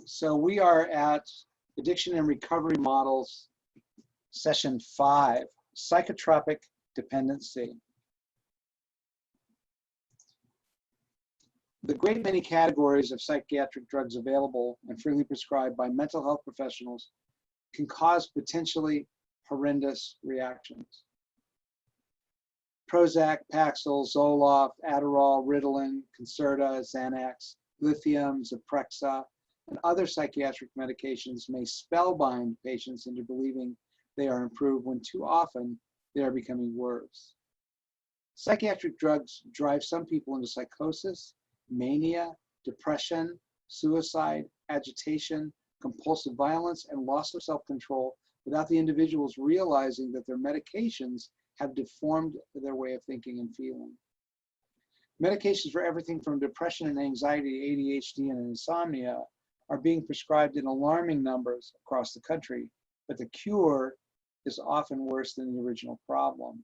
So we are at Addiction and Recovery Models, Session 5, Psychotropic Dependency. The great many categories of psychiatric drugs available and freely prescribed by mental health professionals can cause potentially horrendous reactions. Prozac, Paxil, Zoloft, Adderall, Ritalin, Concerta, Xanax, lithium, Zyprexa, and other psychiatric medications may spellbind patients into believing they are improved when too often they are becoming worse. Psychiatric drugs drive some people into psychosis, mania, depression, suicide, agitation, compulsive violence, and loss of self-control without the individuals realizing that their medications have deformed their way of thinking and feeling. Medications for everything from depression and anxiety, ADHD, and insomnia are being prescribed in alarming numbers across the country, but the cure is often worse than the original problem.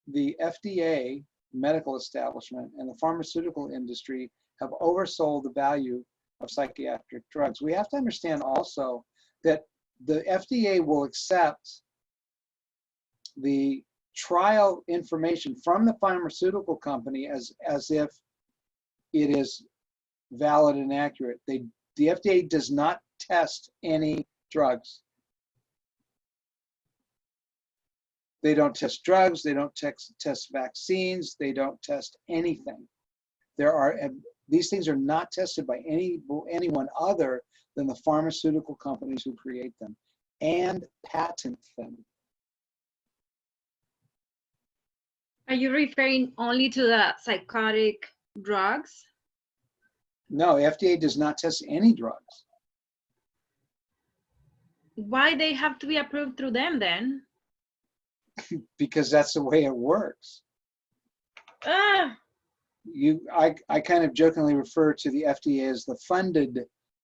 The FDA, medical establishment, and the pharmaceutical industry have oversold the value of psychiatric drugs. We have to understand also that the FDA will accept the trial information from the pharmaceutical company as if it is valid and accurate. The FDA does not test any drugs. They don't test drugs, they don't test vaccines, they don't test anything. These things are not tested by anyone other than the pharmaceutical companies who create them and patent them. Are you referring only to the psychotic drugs? No, FDA does not test any drugs. Why they have to be approved through them then? Because that's the way it works. Ah. I kind of jokingly refer to the FDA as the funded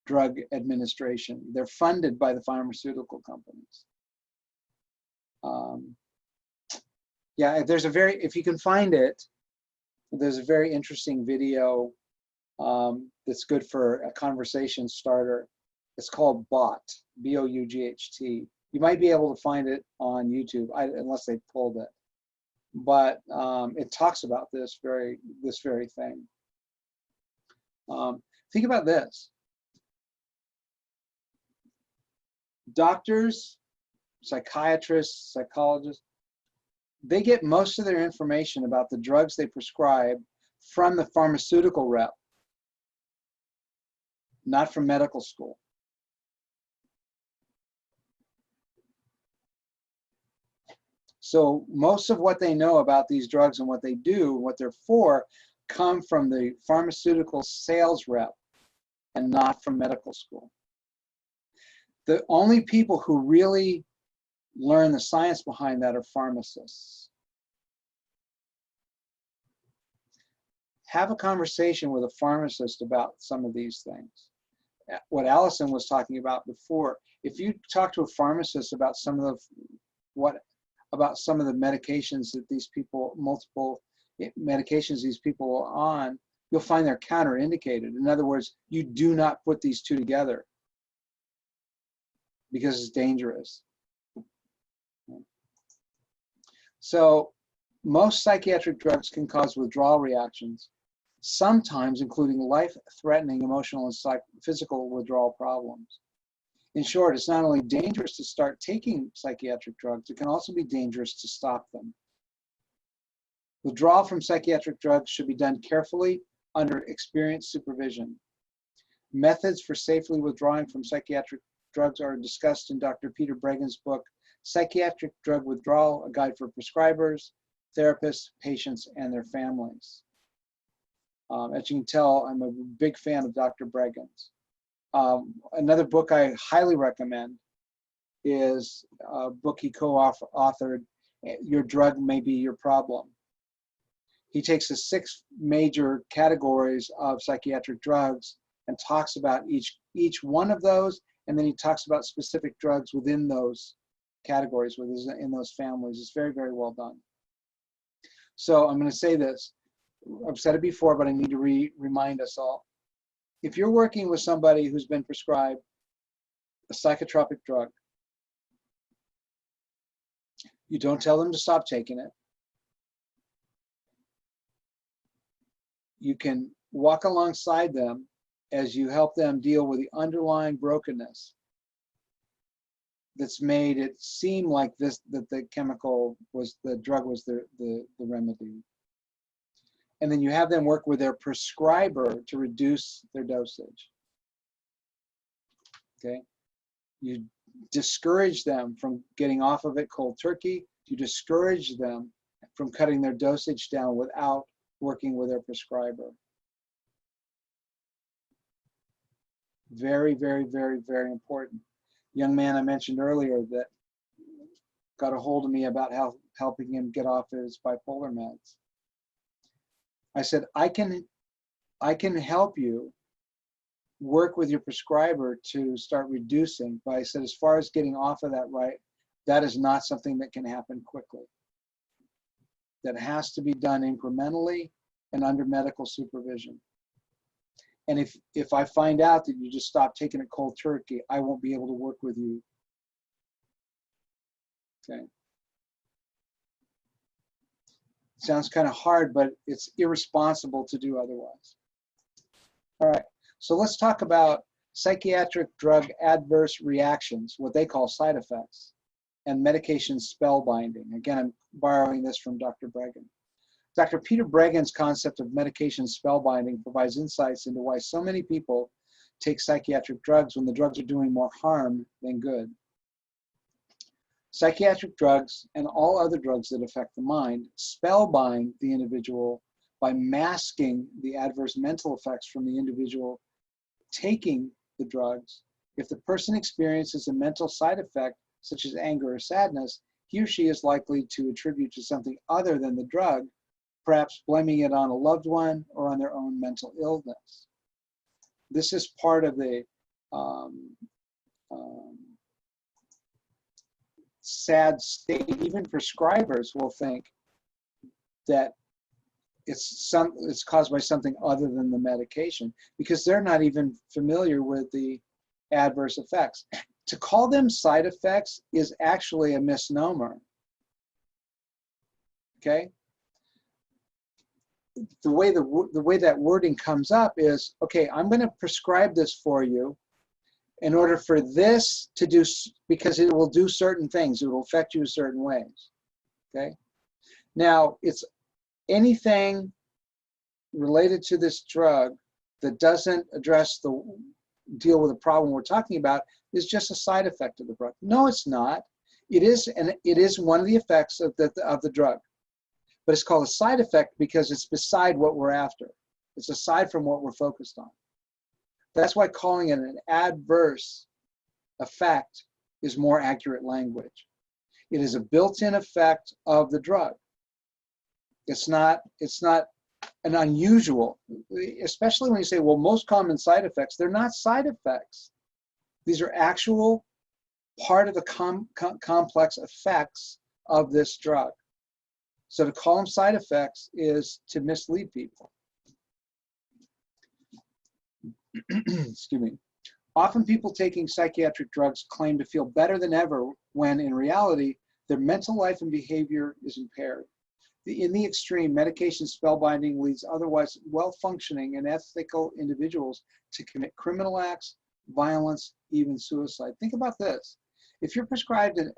drug administration. They're funded by the pharmaceutical companies. Yeah, if you can find it, there's a very interesting video that's good for a conversation starter. It's called BOUGHT, B-O-U-G-H-T. You might be able to find it on YouTube, unless they pulled it. But it talks about this very thing. Think about this. Doctors, psychiatrists, psychologists, they get most of their information about the drugs they prescribe from the pharmaceutical rep, not from medical school. So most of what they know about these drugs and what they do, what they're for, come from the pharmaceutical sales rep and not from medical school. The only people who really learn the science behind that are pharmacists. Have a conversation with a pharmacist about some of these things. What Allison was talking about before, if you talk to a pharmacist about some of the medications that these people, multiple medications these people are on, you'll find they're counterindicated. In other words, you do not put these two together because it's dangerous. So most psychiatric drugs can cause withdrawal reactions, sometimes including life-threatening emotional and physical withdrawal problems. In short, it's not only dangerous to start taking psychiatric drugs, it can also be dangerous to stop them. Withdrawal from psychiatric drugs should be done carefully under experienced supervision. Methods for safely withdrawing from psychiatric drugs are discussed in Dr. Peter Bregin's book, Psychiatric Drug Withdrawal, a guide for prescribers, therapists, patients, and their families. As you can tell, I'm a big fan of Dr. Bregin's. Another book I highly recommend is a book he co-authored, Your Drug May Be Your Problem. He takes the 6 major categories of psychiatric drugs and talks about each one of those, and then he talks about specific drugs within those categories, in those families. It's very, very well done. So I'm going to say this. I've said it before, but I need to remind us all. if you're working with somebody who's been prescribed a psychotropic drug, you don't tell them to stop taking it. You can walk alongside them as you help them deal with the underlying brokenness that's made it seem like this, that the drug was the remedy. And then you have them work with their prescriber to reduce their dosage. Okay? You discourage them from getting off of it cold turkey. You discourage them from cutting their dosage down without working with their prescriber. Very, very, very, very important. Young man I mentioned earlier that got a hold of me about helping him get off his bipolar meds. I said, I can help you work with your prescriber to start reducing, but I said, as far as getting off of that, right, that is not something that can happen quickly. That has to be done incrementally and under medical supervision. And if I find out that you just stop taking it cold turkey, I won't be able to work with you. Okay. Sounds kind of hard, but it's irresponsible to do otherwise. All right, so let's talk about psychiatric drug adverse reactions, what they call side effects, and medication spellbinding. Again, I'm borrowing this from Dr. Bregan. Dr. Peter Bregan's concept of medication spellbinding provides insights into why so many people take psychiatric drugs when the drugs are doing more harm than good. Psychiatric drugs and all other drugs that affect the mind spellbind the individual by masking the adverse mental effects from the individual taking the drugs. If the person experiences a mental side effect, such as anger or sadness, he or she is likely to attribute to something other than the drug, perhaps blaming it on a loved one or on their own mental illness. This is part of the sad state. Even prescribers will think that it's caused by something other than the medication because they're not even familiar with the adverse effects. To call them side effects is actually a misnomer. Okay? The way that wording comes up is, okay, I'm going to prescribe this for you in order for this to do, because it will do certain things. It will affect you in certain ways. Okay? Now, it's anything related to this drug that doesn't deal with the problem we're talking about is just a side effect of the drug. No, it's not. It is, and it is one of the effects of the drug. But it's called a side effect because it's beside what we're after. It's aside from what we're focused on. That's why calling it an adverse effect is more accurate language. It is a built-in effect of the drug. It's not an unusual, especially when you say, well, most common side effects, they're not side effects. These are actual part of the complex effects of this drug. So to call them side effects is to mislead people. Excuse me. Often people taking psychiatric drugs claim to feel better than ever when in reality, their mental life and behavior is impaired. In the extreme, medication spellbinding leads otherwise well-functioning and ethical individuals to commit criminal acts, violence, even suicide. Think about this. If you're prescribed an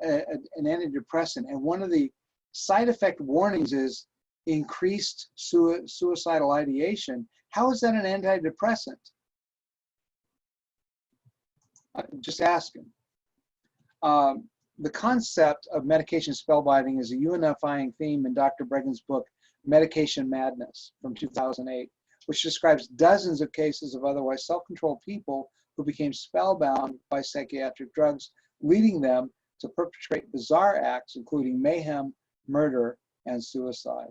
antidepressant and one of the side effect warnings is increased suicidal ideation, how is that an antidepressant? I'm just asking. The concept of medication spellbinding is a unifying theme in Dr. Bregan's book, Medication Madness, from 2008, which describes dozens of cases of otherwise self-controlled people who became spellbound by psychiatric drugs, leading them to perpetrate bizarre acts, including mayhem, murder, and suicide.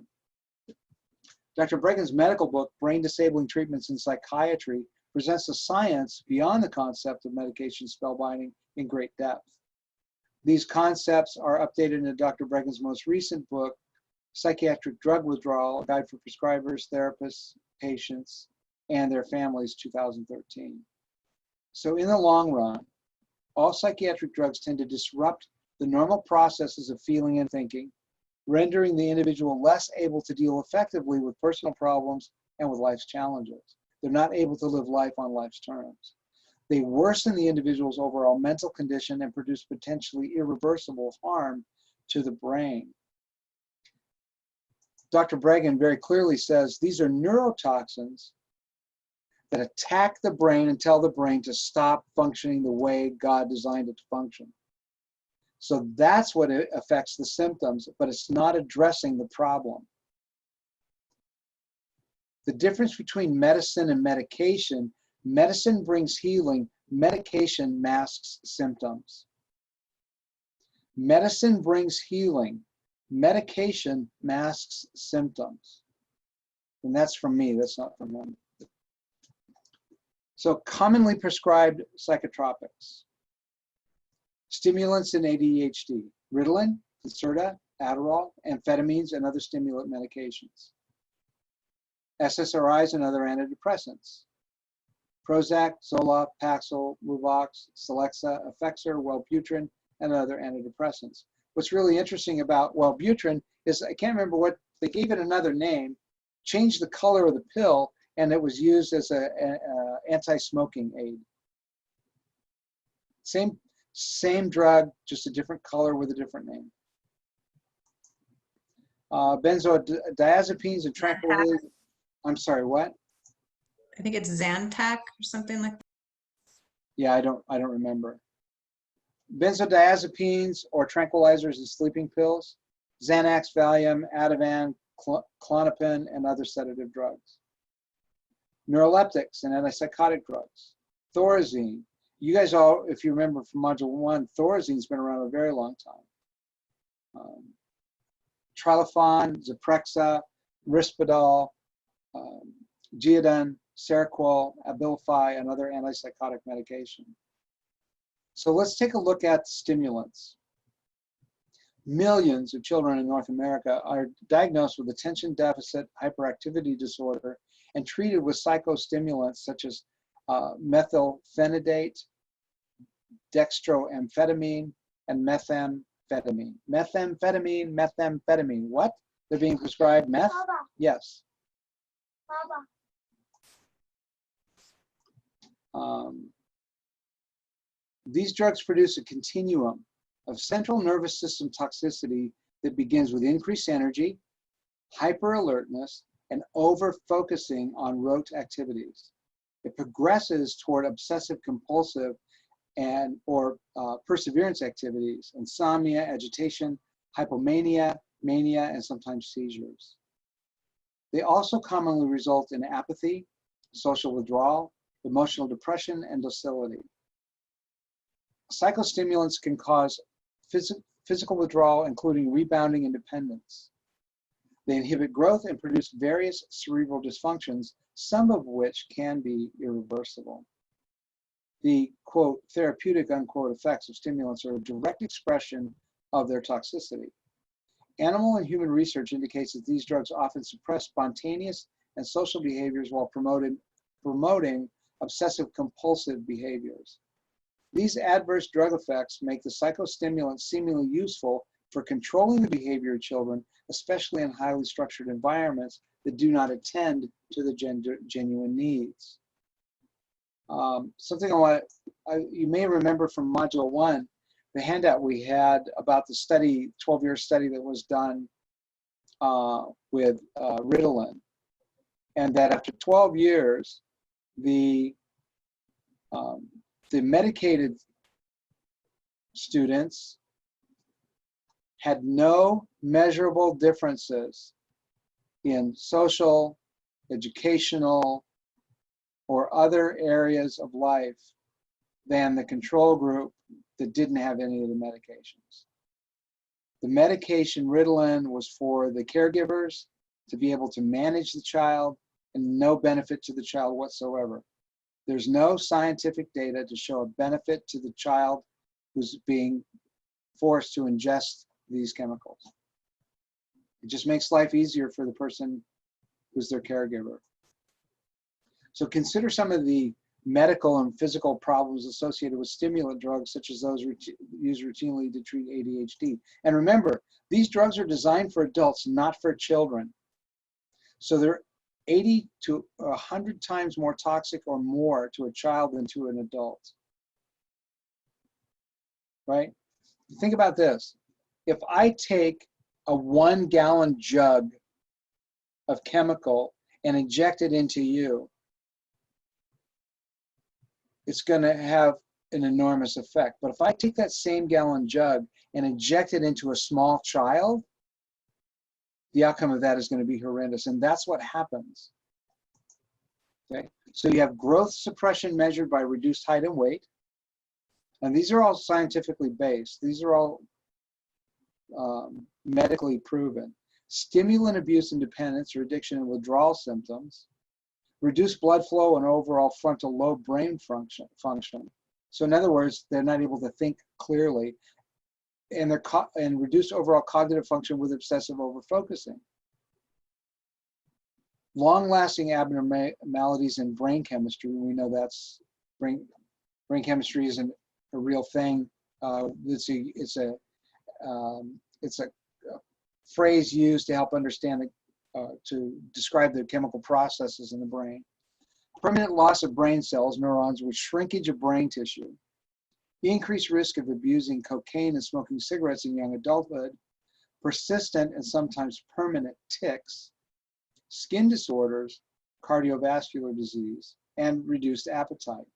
Dr. Bregan's medical book, Brain Disabling Treatments in Psychiatry, presents the science beyond the concept of medication spellbinding in great depth. These concepts are updated in Dr. Bregan's most recent book, Psychiatric Drug Withdrawal, a guide for prescribers, therapists, patients, and their families, 2013. So in the long run, all psychiatric drugs tend to disrupt the normal processes of feeling and thinking, rendering the individual less able to deal effectively with personal problems and with life's challenges. They're not able to live life on life's terms. They worsen the individual's overall mental condition and produce potentially irreversible harm to the brain. Dr. Bregan very clearly says these are neurotoxins that attack the brain and tell the brain to stop functioning the way God designed it to function. So that's what it affects the symptoms, but it's not addressing the problem. The difference between medicine and medication: medicine brings healing, medication masks symptoms. Medicine brings healing, medication masks symptoms. And that's from me, that's not from him. So commonly prescribed psychotropics: stimulants in ADHD, Ritalin, Concerta, Adderall, amphetamines, and other stimulant medications. SSRIs and other antidepressants: Prozac, Zoloft, Paxil, Luvox, Celexa, Effexor, Wellbutrin, and other antidepressants. What's really interesting about Wellbutrin is, I can't remember what, they gave it another name, changed the color of the pill, and it was used as an anti-smoking aid. Same drug, just a different color with a different name. Benzodiazepines and tranquilizers. I'm sorry, what? I think it's Zantac or something like that. Yeah, I don't remember. Benzodiazepines or tranquilizers and sleeping pills, Xanax, Valium, Ativan, Klonopin, and other sedative drugs. Neuroleptics and antipsychotic drugs. Thorazine. You guys all, if you remember from Module 1, Thorazine's been around a very long time. Trilofan, Zyprexa, Risperdal, Geodon, Seroquel, Abilify, and other antipsychotic medication. So let's take a look at stimulants. Millions of children in North America are diagnosed with attention deficit hyperactivity disorder and treated with psychostimulants such as methylphenidate, dextroamphetamine, and methamphetamine. Methamphetamine. What? They're being prescribed meth? Baba. Yes. Baba. These drugs produce a continuum of central nervous system toxicity that begins with increased energy, hyper-alertness, and over-focusing on rote activities. It progresses toward obsessive-compulsive or perseverance activities, insomnia, agitation, hypomania, mania, and sometimes seizures. They also commonly result in apathy, social withdrawal, emotional depression, and docility. Psychostimulants can cause physical withdrawal, including rebounding and dependence. They inhibit growth and produce various cerebral dysfunctions, some of which can be irreversible. The, quote, therapeutic, unquote, effects of stimulants are a direct expression of their toxicity. Animal and human research indicates that these drugs often suppress spontaneous and social behaviors while promoting obsessive-compulsive behaviors. These adverse drug effects make the psychostimulant seemingly useful for controlling the behavior of children, especially in highly structured environments that do not attend to the genuine needs. Something you may remember from Module 1, the handout we had about the study, 12-year study that was done with Ritalin, and that after 12 years, the medicated students had no measurable differences in social, educational, or other areas of life than the control group that didn't have any of the medications. The medication Ritalin was for the caregivers to be able to manage the child and no benefit to the child whatsoever. There's no scientific data to show a benefit to the child who's being forced to ingest these chemicals. It just makes life easier for the person who's their caregiver. So consider some of the medical and physical problems associated with stimulant drugs, such as those used routinely to treat ADHD. And remember, these drugs are designed for adults, not for children. So they're 80 to 100 times more toxic or more to a child than to an adult. Right? Think about this. If I take a 1-gallon jug of chemical and inject it into you, it's going to have an enormous effect. But if I take that same gallon jug and inject it into a small child, the outcome of that is going to be horrendous. And that's what happens. Okay? So you have growth suppression measured by reduced height and weight. And these are all scientifically based. These are all medically proven. Stimulant abuse and dependence or addiction and withdrawal symptoms. Reduced blood flow and overall frontal lobe brain function. So in other words, they're not able to think clearly, and and reduced overall cognitive function with obsessive overfocusing. Long-lasting abnormalities in brain chemistry. We know that's brain chemistry isn't a real thing. It's a phrase used to help understand to describe the chemical processes in the brain. Permanent loss of brain cells, neurons, with shrinkage of brain tissue. Increased risk of abusing cocaine and smoking cigarettes in young adulthood. Persistent and sometimes permanent tics. Skin disorders, cardiovascular disease, and reduced appetite.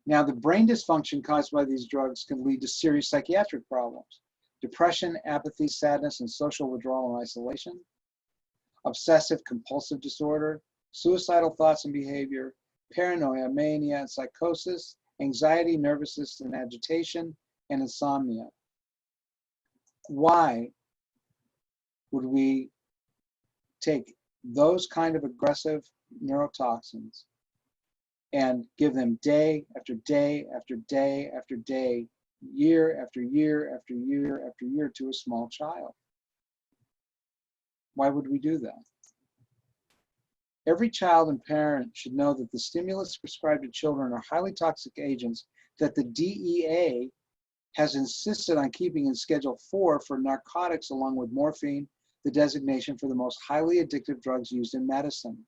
Now, the brain dysfunction caused by these drugs can lead to serious psychiatric problems. Depression, apathy, sadness, and social withdrawal and isolation, obsessive compulsive disorder, suicidal thoughts and behavior, paranoia, mania, and psychosis, anxiety, nervousness, and agitation, and insomnia. Why would we take those kind of aggressive neurotoxins and give them day after day after day after day, year after year after year after year to a small child? Why would we do that? Every child and parent should know that the stimulants prescribed to children are highly toxic agents that the DEA has insisted on keeping in Schedule 4 for narcotics, along with morphine, the designation for the most highly addictive drugs used in medicine.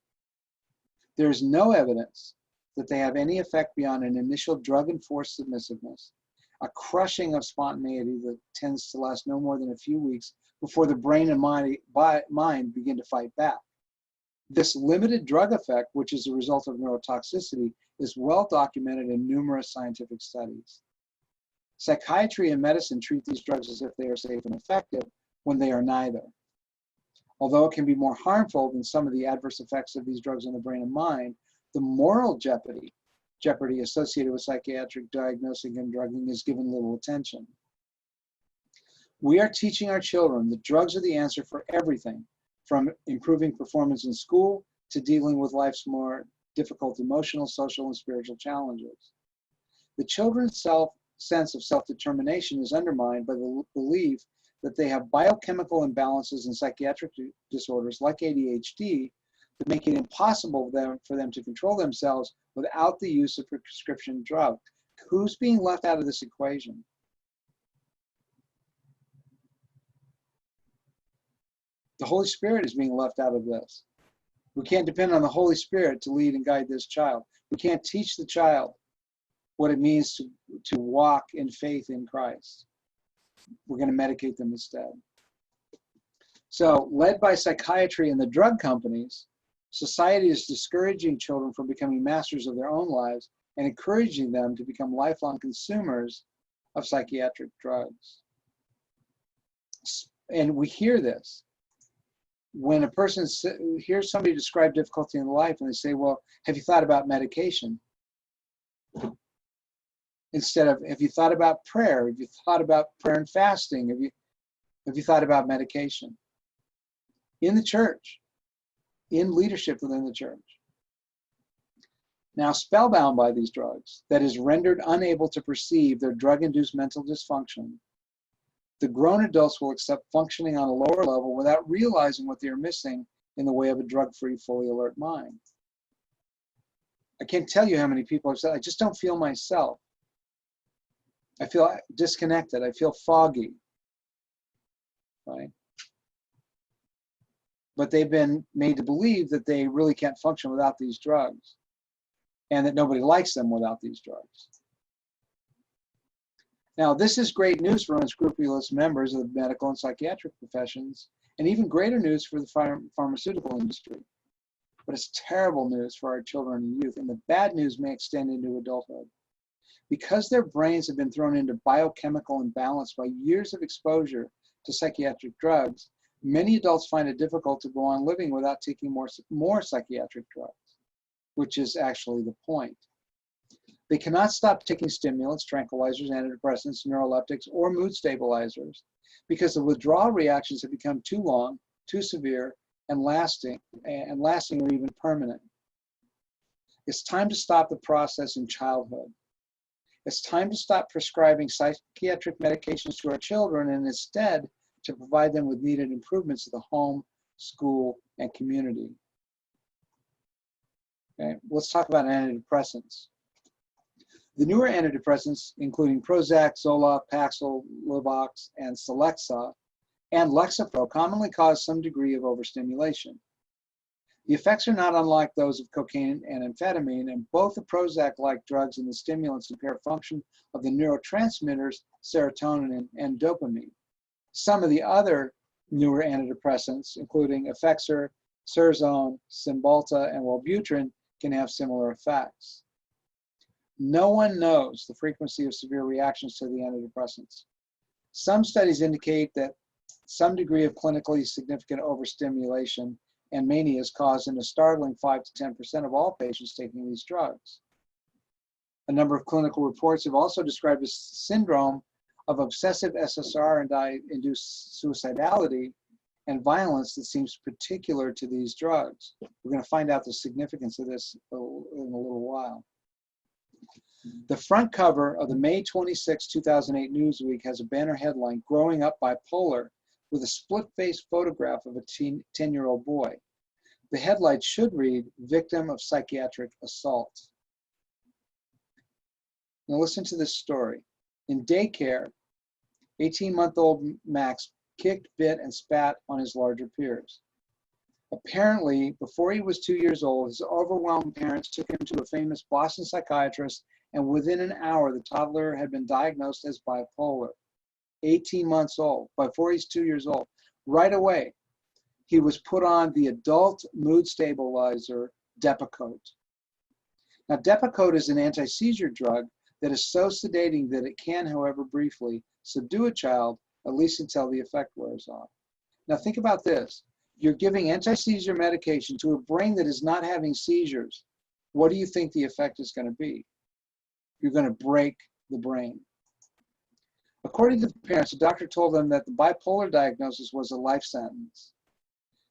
There is no evidence that they have any effect beyond an initial drug-enforced submissiveness, a crushing of spontaneity that tends to last no more than a few weeks before the brain and mind begin to fight back. This limited drug effect, which is a result of neurotoxicity, is well documented in numerous scientific studies. Psychiatry and medicine treat these drugs as if they are safe and effective when they are neither. Although it can be more harmful than some of the adverse effects of these drugs on the brain and mind, the moral jeopardy associated with psychiatric diagnosing and drugging is given little attention. We are teaching our children that drugs are the answer for everything, from improving performance in school to dealing with life's more difficult emotional, social, and spiritual challenges. The children's sense of self-determination is undermined by the belief that they have biochemical imbalances and psychiatric disorders like ADHD that make it impossible for them to control themselves without the use of prescription drug. Who's being left out of this equation? The Holy Spirit is being left out of this. We can't depend on the Holy Spirit to lead and guide this child. We can't teach the child what it means to walk in faith in Christ. We're going to medicate them instead. So, led by psychiatry and the drug companies, society is discouraging children from becoming masters of their own lives and encouraging them to become lifelong consumers of psychiatric drugs. And we hear this. When a person hears somebody describe difficulty in life and they say, well, have you thought about medication? Instead of, have you thought about prayer? Have you thought about prayer and fasting? Have you thought about medication? In the church, in leadership within the church. Now, spellbound by these drugs, that is, rendered unable to perceive their drug-induced mental dysfunction, the grown adults will accept functioning on a lower level without realizing what they are missing in the way of a drug-free, fully alert mind. I can't tell you how many people have said, I just don't feel myself. I feel disconnected. I feel foggy, right? But they've been made to believe that they really can't function without these drugs and that nobody likes them without these drugs. Now, this is great news for unscrupulous members of the medical and psychiatric professions, and even greater news for the pharmaceutical industry. But it's terrible news for our children and youth, and the bad news may extend into adulthood. Because their brains have been thrown into biochemical imbalance by years of exposure to psychiatric drugs, many adults find it difficult to go on living without taking more psychiatric drugs, which is actually the point. They cannot stop taking stimulants, tranquilizers, antidepressants, neuroleptics, or mood stabilizers because the withdrawal reactions have become too long, too severe, and lasting or even permanent. It's time to stop the process in childhood. It's time to stop prescribing psychiatric medications to our children and instead to provide them with needed improvements to the home, school, and community. Okay, let's talk about antidepressants. The newer antidepressants, including Prozac, Zoloft, Paxil, Luvox, and Celexa, and Lexapro, commonly cause some degree of overstimulation. The effects are not unlike those of cocaine and amphetamine, and both the Prozac-like drugs and the stimulants impair function of the neurotransmitters serotonin and dopamine. Some of the other newer antidepressants, including Effexor, Surzone, Cymbalta, and Wellbutrin, can have similar effects. No one knows the frequency of severe reactions to the antidepressants. Some studies indicate that some degree of clinically significant overstimulation and mania is caused in a startling 5 to 10% of all patients taking these drugs. A number of clinical reports have also described a syndrome of obsessive SSR and induced suicidality and violence that seems particular to these drugs. We're going to find out the significance of this in a little while. The front cover of the May 26, 2008 Newsweek has a banner headline, "Growing Up Bipolar," with a split-face photograph of a 10-year-old boy. The headline should read, "Victim of Psychiatric Assault." Now listen to this story. In daycare, 18-month-old Max kicked, bit, and spat on his larger peers. Apparently, before he was 2 years old, his overwhelmed parents took him to a famous Boston psychiatrist, and within an hour, the toddler had been diagnosed as bipolar. 18 months old, before he's 2 years old. Right away, he was put on the adult mood stabilizer, Depakote. Now, Depakote is an anti-seizure drug that is so sedating that it can, however briefly, subdue a child, at least until the effect wears off. Now, think about this. You're giving anti-seizure medication to a brain that is not having seizures. What do you think the effect is going to be? You're going to break the brain. According to the parents, the doctor told them that the bipolar diagnosis was a life sentence.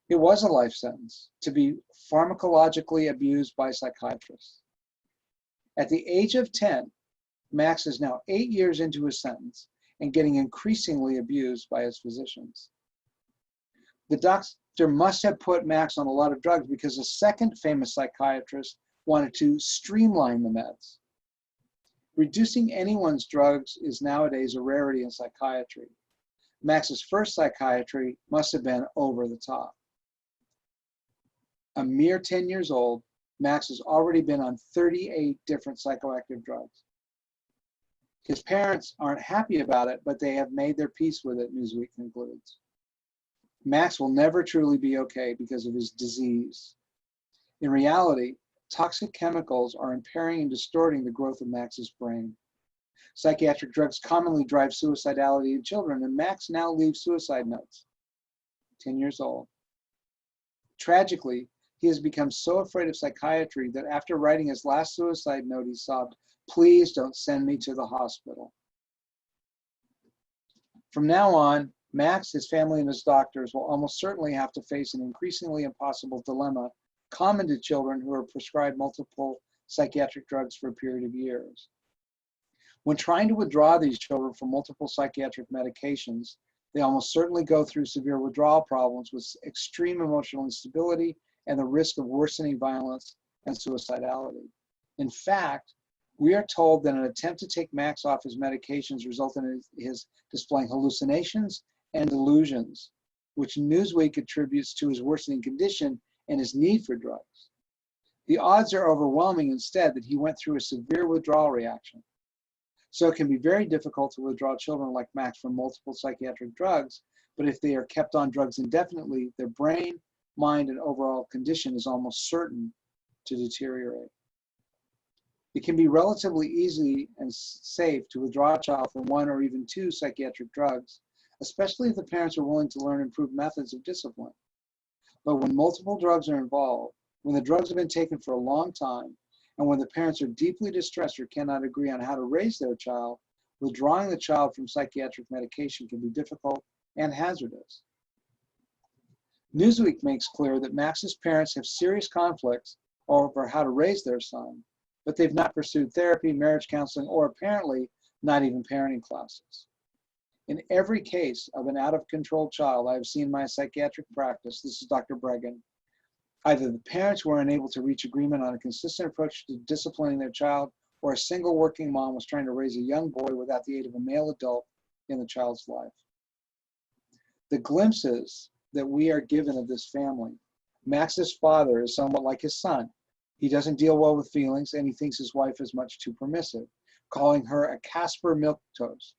It was a life sentence to be pharmacologically abused by psychiatrists. At the age of 10, Max is now 8 years into his sentence and getting increasingly abused by his physicians. The doctor must have put Max on a lot of drugs because a second famous psychiatrist wanted to streamline the meds. Reducing anyone's drugs is nowadays a rarity in psychiatry. Max's first psychiatry must have been over the top. A mere 10 years old, Max has already been on 38 different psychoactive drugs. His parents aren't happy about it, but they have made their peace with it, Newsweek concludes. Max will never truly be okay because of his disease. In reality, toxic chemicals are impairing and distorting the growth of Max's brain. Psychiatric drugs commonly drive suicidality in children, and Max now leaves suicide notes. 10 years old. Tragically, he has become so afraid of psychiatry that after writing his last suicide note, he sobbed, "Please don't send me to the hospital." From now on, Max, his family, and his doctors will almost certainly have to face an increasingly impossible dilemma common to children who are prescribed multiple psychiatric drugs for a period of years. When trying to withdraw these children from multiple psychiatric medications, they almost certainly go through severe withdrawal problems with extreme emotional instability and the risk of worsening violence and suicidality. In fact, we are told that an attempt to take Max off his medications resulted in his displaying hallucinations and delusions, which Newsweek attributes to his worsening condition and his need for drugs. The odds are overwhelming instead that he went through a severe withdrawal reaction. So it can be very difficult to withdraw children like Max from multiple psychiatric drugs, but if they are kept on drugs indefinitely, their brain, mind, and overall condition is almost certain to deteriorate. It can be relatively easy and safe to withdraw a child from one or even two psychiatric drugs, especially if the parents are willing to learn improved methods of discipline. But when multiple drugs are involved, when the drugs have been taken for a long time, and when the parents are deeply distressed or cannot agree on how to raise their child, withdrawing the child from psychiatric medication can be difficult and hazardous. Newsweek makes clear that Max's parents have serious conflicts over how to raise their son, but they've not pursued therapy, marriage counseling, or apparently not even parenting classes. In every case of an out-of-control child I have seen in my psychiatric practice, this is Dr. Bregan, either the parents were unable to reach agreement on a consistent approach to disciplining their child, or a single working mom was trying to raise a young boy without the aid of a male adult in the child's life. The glimpses that we are given of this family, Max's father is somewhat like his son. He doesn't deal well with feelings, and he thinks his wife is much too permissive, calling her a Casper milquetoast.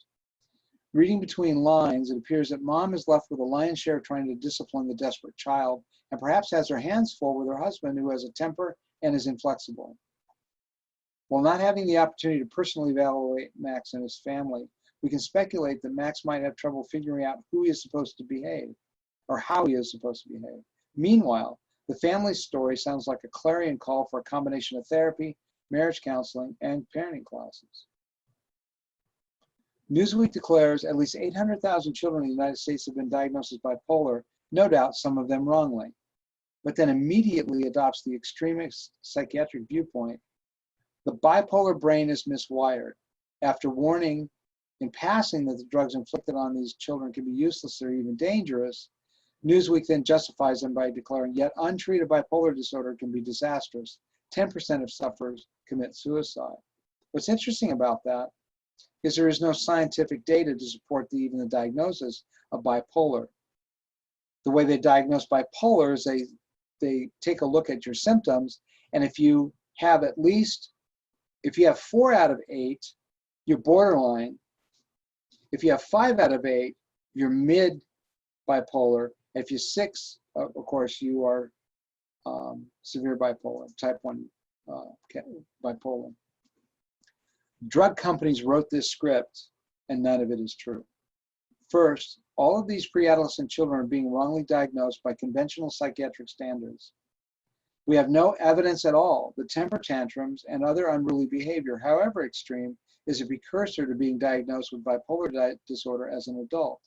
Reading between lines, it appears that mom is left with a lion's share of trying to discipline the desperate child, and perhaps has her hands full with her husband, who has a temper and is inflexible. While not having the opportunity to personally evaluate Max and his family, we can speculate that Max might have trouble figuring out who he is supposed to behave, or how he is supposed to behave. Meanwhile, the family story sounds like a clarion call for a combination of therapy, marriage counseling, and parenting classes. Newsweek declares at least 800,000 children in the United States have been diagnosed as bipolar, no doubt some of them wrongly, but then immediately adopts the extremist psychiatric viewpoint. The bipolar brain is miswired. After warning in passing that the drugs inflicted on these children can be useless or even dangerous, Newsweek then justifies them by declaring, yet untreated bipolar disorder can be disastrous. 10% of sufferers commit suicide. What's interesting about that is there is no scientific data to support even the diagnosis of bipolar. The way they diagnose bipolar is they take a look at your symptoms, and if you have 4 out of 8, you're borderline. If you have 5 out of 8, you're mid-bipolar. If you're 6, of course, you are severe bipolar, type 1 bipolar. Drug companies wrote this script, and none of it is true. First, all of these pre-adolescent children are being wrongly diagnosed by conventional psychiatric standards. We have no evidence at all that temper tantrums and other unruly behavior, however extreme, is a precursor to being diagnosed with bipolar disorder as an adult.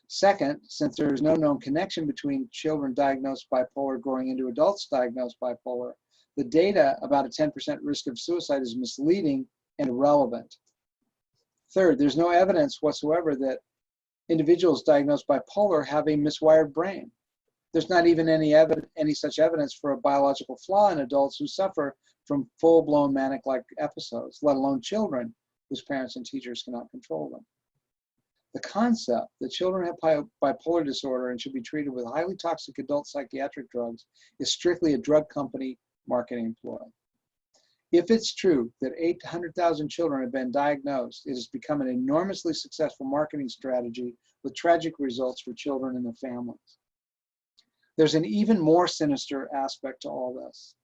Second, since there is no known connection between children diagnosed bipolar growing into adults diagnosed bipolar, the data about a 10% risk of suicide is misleading and irrelevant. Third, there's no evidence whatsoever that individuals diagnosed bipolar have a miswired brain. There's not even any such evidence for a biological flaw in adults who suffer from full-blown manic-like episodes, let alone children whose parents and teachers cannot control them. The concept that children have bipolar disorder and should be treated with highly toxic adult psychiatric drugs is strictly a drug company marketing ploy. If it's true that 800,000 children have been diagnosed, it has become an enormously successful marketing strategy with tragic results for children and their families. There's an even more sinister aspect to all this.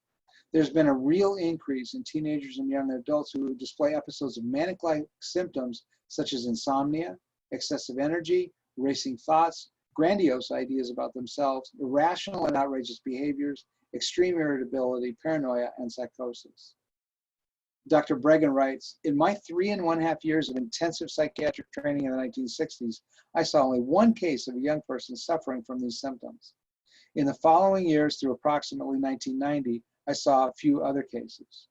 There's been a real increase in teenagers and young adults who display episodes of manic-like symptoms such as insomnia, excessive energy, racing thoughts, grandiose ideas about themselves, irrational and outrageous behaviors, extreme irritability, paranoia, and psychosis. Dr. Bregan writes, in my 3.5 years of intensive psychiatric training in the 1960s, I saw only one case of a young person suffering from these symptoms. In the following years, through approximately 1990, I saw a few other cases.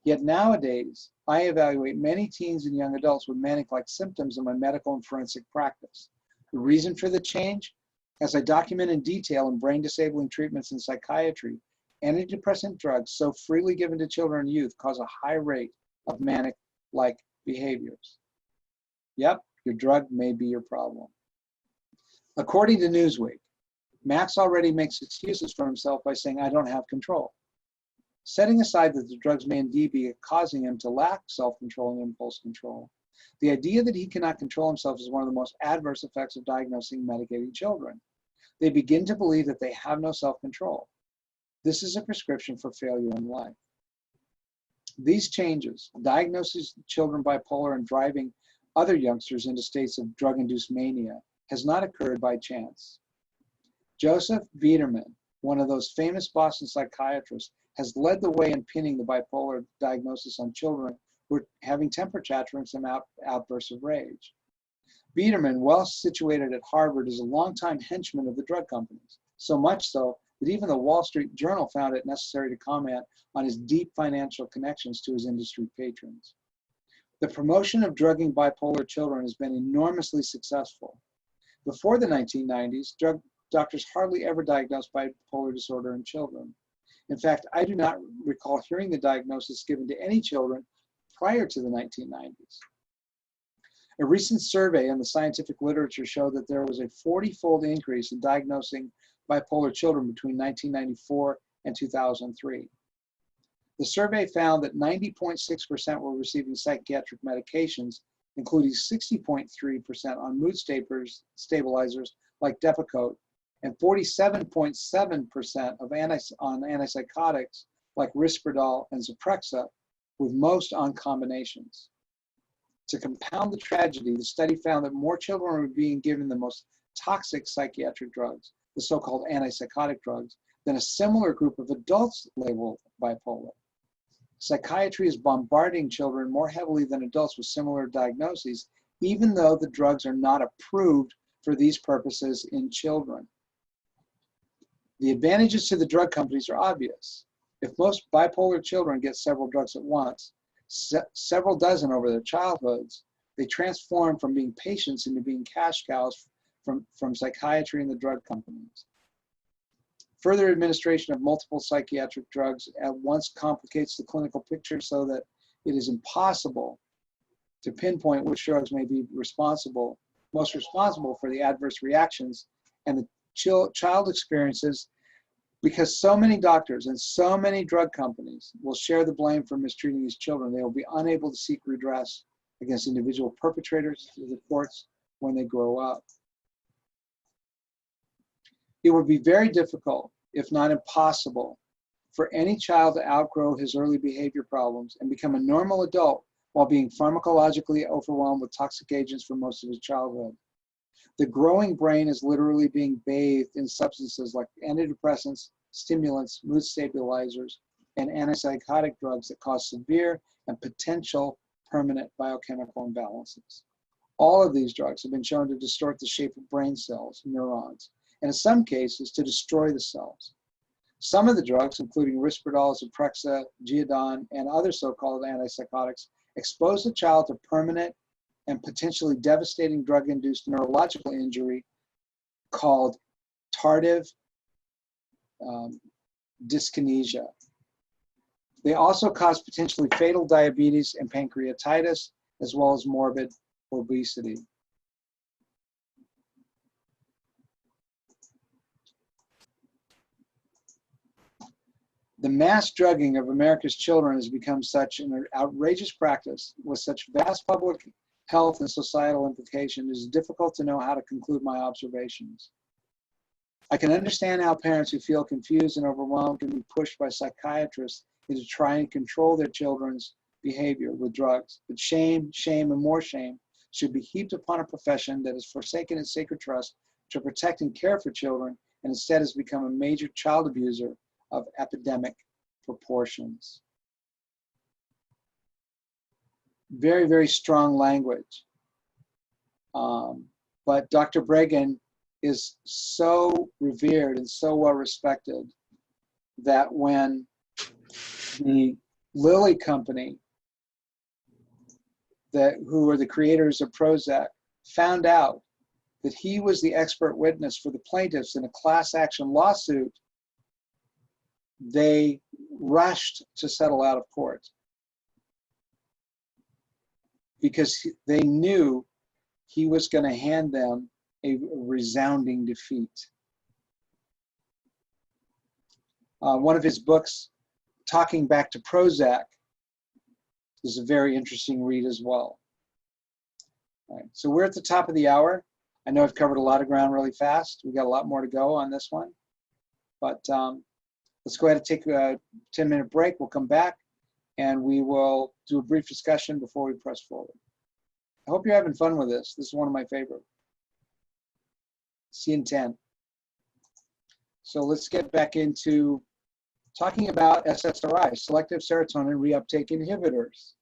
Yet nowadays, I evaluate many teens and young adults with manic-like symptoms in my medical and forensic practice. The reason for the change? As I document in detail in brain disabling treatments in psychiatry, Antidepressant drugs so freely given to children and youth cause a high rate of manic-like behaviors. Yep, your drug may be your problem. According to Newsweek, Max already makes excuses for himself by saying, I don't have control. Setting aside that the drugs may indeed be causing him to lack self-control and impulse control, the idea that he cannot control himself is one of the most adverse effects of diagnosing and medicating children. They begin to believe that they have no self-control. This is a prescription for failure in life. These changes, diagnosis of children bipolar and driving other youngsters into states of drug-induced mania, has not occurred by chance. Joseph Biederman, one of those famous Boston psychiatrists, has led the way in pinning the bipolar diagnosis on children who are having temper tantrums and outbursts of rage. Biederman, well situated at Harvard, is a longtime henchman of the drug companies, so much so that even the Wall Street Journal found it necessary to comment on his deep financial connections to his industry patrons. The promotion of drugging bipolar children has been enormously successful. Before the 1990s, drug doctors hardly ever diagnosed bipolar disorder in children. In fact, I do not recall hearing the diagnosis given to any children prior to the 1990s. A recent survey in the scientific literature showed that there was a 40-fold increase in diagnosing bipolar children between 1994 and 2003. The survey found that 90.6% were receiving psychiatric medications, including 60.3% on mood stabilizers like Depakote, and 47.7% on antipsychotics like Risperdal and Zyprexa, with most on combinations. To compound the tragedy, the study found that more children were being given the most toxic psychiatric drugs, the so-called antipsychotic drugs, than a similar group of adults labeled bipolar. Psychiatry is bombarding children more heavily than adults with similar diagnoses, even though the drugs are not approved for these purposes in children. The advantages to the drug companies are obvious. If most bipolar children get several drugs at once, several dozen over their childhoods, they transform from being patients into being cash cows from psychiatry and the drug companies. Further administration of multiple psychiatric drugs at once complicates the clinical picture so that it is impossible to pinpoint which drugs may be most responsible for the adverse reactions and the child experiences, because so many doctors and so many drug companies will share the blame for mistreating these children. They will be unable to seek redress against individual perpetrators through the courts when they grow up. It would be very difficult, if not impossible, for any child to outgrow his early behavior problems and become a normal adult while being pharmacologically overwhelmed with toxic agents for most of his childhood. The growing brain is literally being bathed in substances like antidepressants, stimulants, mood stabilizers, and antipsychotic drugs that cause severe and potential permanent biochemical imbalances. All of these drugs have been shown to distort the shape of brain cells, neurons, and in some cases to destroy the cells. Some of the drugs, including Risperdal, Zyprexa, Geodon, and other so-called antipsychotics, expose the child to permanent and potentially devastating drug-induced neurological injury called tardive dyskinesia. They also cause potentially fatal diabetes and pancreatitis, as well as morbid obesity. The mass drugging of America's children has become such an outrageous practice with such vast public health and societal implications. It is difficult to know how to conclude my observations. I can understand how parents who feel confused and overwhelmed can be pushed by psychiatrists into trying to control their children's behavior with drugs. But shame, and more shame should be heaped upon a profession that has forsaken its sacred trust to protect and care for children and instead has become a major child abuser of epidemic proportions. Very, very strong language. But Dr. Bregan is so revered and so well respected that when the Lilly Company, who are the creators of Prozac, found out that he was the expert witness for the plaintiffs in a class action lawsuit they rushed to settle out of court because they knew he was going to hand them a resounding defeat. One of his books, Talking Back to Prozac, is a very interesting read as well. All right, so we're at the top of the hour. I know I've covered a lot of ground really fast. We've got a lot more to go on this one. But let's go ahead and take a 10-minute break. We'll come back and we will do a brief discussion before we press forward. I hope you're having fun with this. This is one of my favorite. See you in 10. So let's get back into talking about SSRIs, selective serotonin reuptake inhibitors.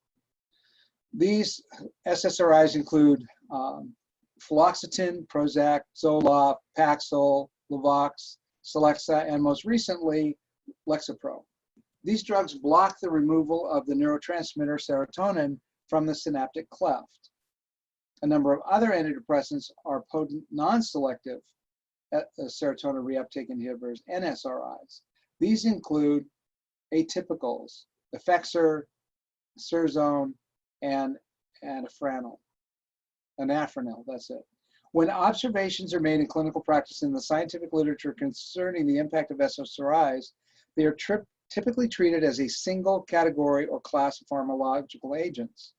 These SSRIs include fluoxetine, Prozac, Zoloft, Paxil, Luvox, Celexa, and most recently, Lexapro. These drugs block the removal of the neurotransmitter serotonin from the synaptic cleft. A number of other antidepressants are potent non-selective serotonin reuptake inhibitors, NSRIs. These include atypicals, Effexor, Surzone, and Anafranil, that's it. When observations are made in clinical practice in the scientific literature concerning the impact of SSRIs, they are typically treated as a single category or class of pharmacological agents.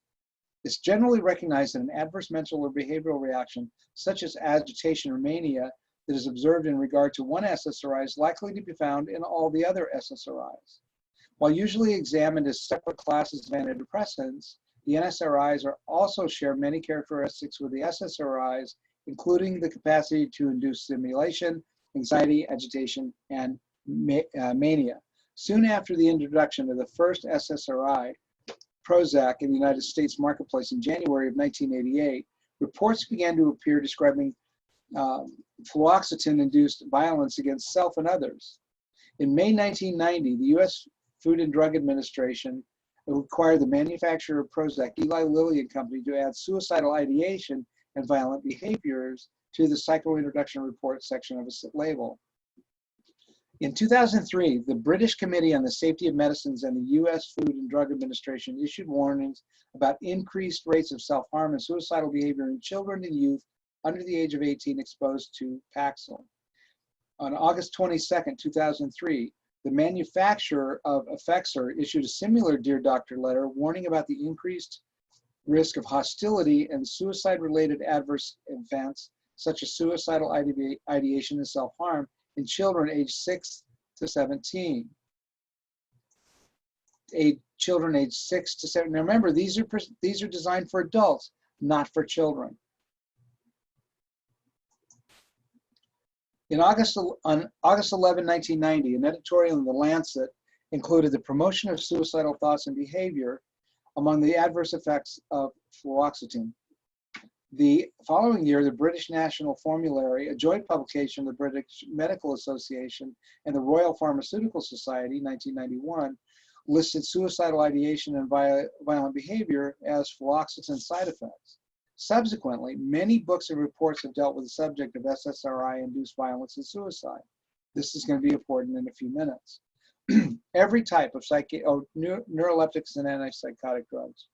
It's generally recognized that an adverse mental or behavioral reaction, such as agitation or mania, that is observed in regard to one SSRI is likely to be found in all the other SSRIs. While usually examined as separate classes of antidepressants, the NSRIs also share many characteristics with the SSRIs, including the capacity to induce stimulation, anxiety, agitation, and mania. Soon after the introduction of the first SSRI, Prozac, in the United States marketplace in January of 1988, reports began to appear describing fluoxetine-induced violence against self and others. In May 1990, the U.S. Food and Drug Administration required the manufacturer of Prozac, Eli Lilly and Company, to add suicidal ideation and violent behaviors to the psychointroduction report section of its label. In 2003, the British Committee on the Safety of Medicines and the U.S. Food and Drug Administration issued warnings about increased rates of self-harm and suicidal behavior in children and youth under the age of 18 exposed to Paxil. On August 22, 2003, the manufacturer of Effexor issued a similar Dear Doctor letter warning about the increased risk of hostility and suicide-related adverse events, such as suicidal ideation and self-harm, in children aged 6 to 17. Children aged 6 to 7. Now remember, these are designed for adults, not for children. On August 11, 1990, an editorial in The Lancet included the promotion of suicidal thoughts and behavior among the adverse effects of fluoxetine. The following year, the British National Formulary, a joint publication of the British Medical Association and the Royal Pharmaceutical Society, 1991, listed suicidal ideation and violent behavior as fluoxetine side effects. Subsequently, many books and reports have dealt with the subject of SSRI-induced violence and suicide. This is going to be important in a few minutes. Every type of neuroleptics and antipsychotic drugs.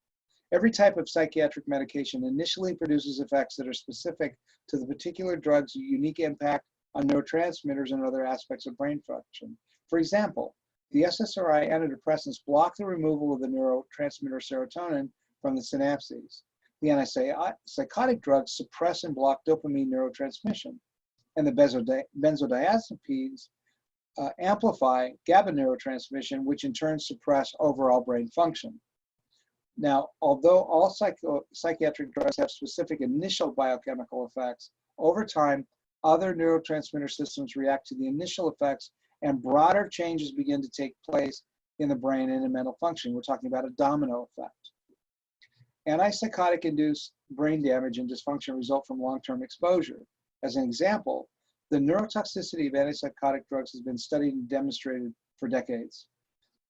Every type of psychiatric medication initially produces effects that are specific to the particular drug's unique impact on neurotransmitters and other aspects of brain function. For example, the SSRI antidepressants block the removal of the neurotransmitter serotonin from the synapses. The antipsychotic drugs suppress and block dopamine neurotransmission, and the benzodiazepines amplify GABA neurotransmission, which in turn suppress overall brain function. Now, although all psychiatric drugs have specific initial biochemical effects, over time, other neurotransmitter systems react to the initial effects and broader changes begin to take place in the brain and in mental function. We're talking about a domino effect. Antipsychotic-induced brain damage and dysfunction result from long-term exposure. As an example, the neurotoxicity of antipsychotic drugs has been studied and demonstrated for decades.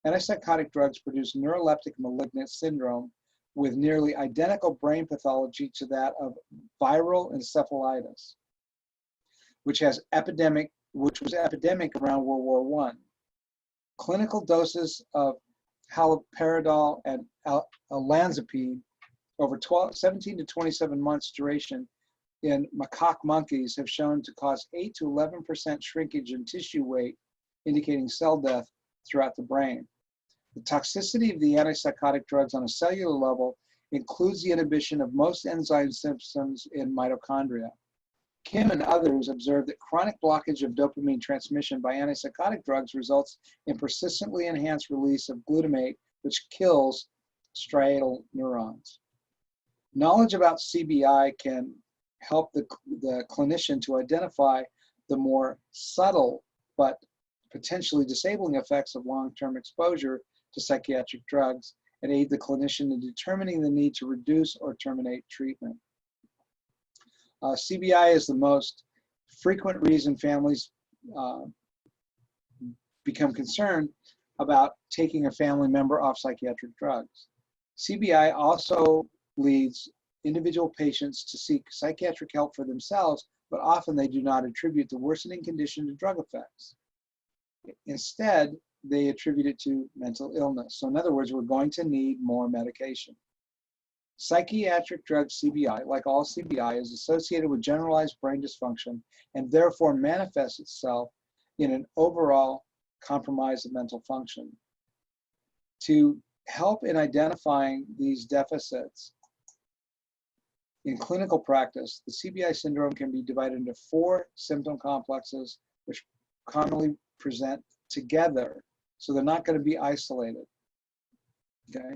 Antipsychotic drugs produce neuroleptic malignant syndrome with nearly identical brain pathology to that of viral encephalitis, which was epidemic around World War I. Clinical doses of haloperidol and olanzapine over 17 to 27 months duration in macaque monkeys have shown to cause 8 to 11% shrinkage in tissue weight, indicating cell death throughout the brain. The toxicity of the antipsychotic drugs on a cellular level includes the inhibition of most enzyme systems in mitochondria. Kim and others observed that chronic blockage of dopamine transmission by antipsychotic drugs results in persistently enhanced release of glutamate, which kills striatal neurons. Knowledge about CBI can help the clinician to identify the more subtle but potentially disabling effects of long-term exposure to psychiatric drugs and aid the clinician in determining the need to reduce or terminate treatment. CBI is the most frequent reason families become concerned about taking a family member off psychiatric drugs. CBI also leads individual patients to seek psychiatric help for themselves, but often they do not attribute the worsening condition to drug effects. Instead, they attribute it to mental illness. So in other words, we're going to need more medication. Psychiatric drug CBI, like all CBI, is associated with generalized brain dysfunction and therefore manifests itself in an overall compromise of mental function. To help in identifying these deficits in clinical practice, the Cbi syndrome can be divided into 4 symptom complexes which commonly present together, so they're not going to be isolated. Okay?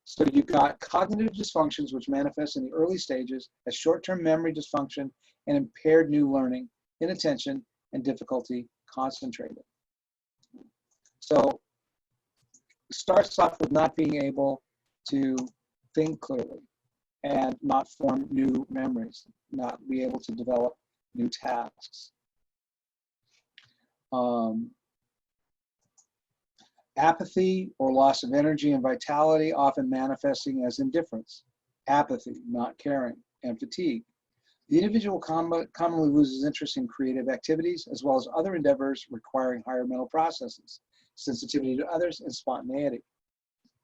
So you've got cognitive dysfunctions, which manifest in the early stages as short-term memory dysfunction and impaired new learning, inattention, and difficulty concentrating. So it starts off with not being able to think clearly and not form new memories, not be able to develop new tasks. Apathy or loss of energy and vitality, often manifesting as indifference, apathy, not caring, and fatigue. The individual commonly loses interest in creative activities as well as other endeavors requiring higher mental processes, sensitivity to others, and spontaneity.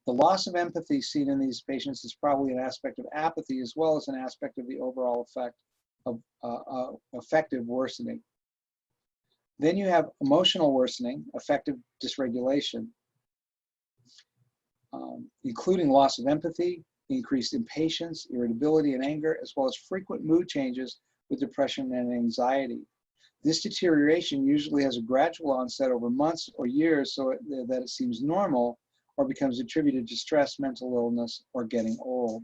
The loss of empathy seen in these patients is probably an aspect of apathy as well as an aspect of the overall effect of affective worsening. Then you have emotional worsening, affective dysregulation, including loss of empathy, increased impatience, irritability, and anger, as well as frequent mood changes with depression and anxiety. This deterioration usually has a gradual onset over months or years so that it seems normal or becomes attributed to stress, mental illness, or getting old.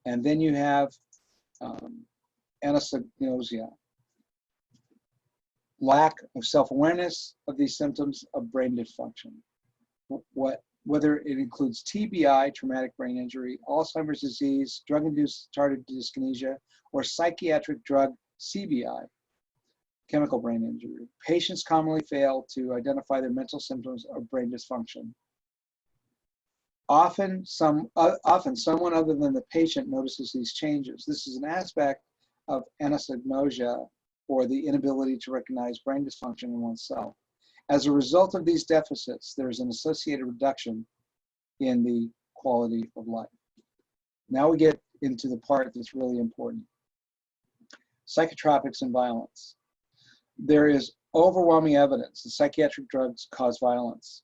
And then you have anosognosia, lack of self-awareness of these symptoms of brain dysfunction. Whether it includes TBI, traumatic brain injury, Alzheimer's disease, drug-induced tardive dyskinesia, or psychiatric drug CBI, chemical brain injury. Patients commonly fail to identify their mental symptoms of brain dysfunction. Often someone other than the patient notices these changes. This is an aspect of anosognosia, or the inability to recognize brain dysfunction in oneself. As a result of these deficits, there's an associated reduction in the quality of life. Now we get into the part that's really important. Psychotropics and violence. There is overwhelming evidence that psychiatric drugs cause violence.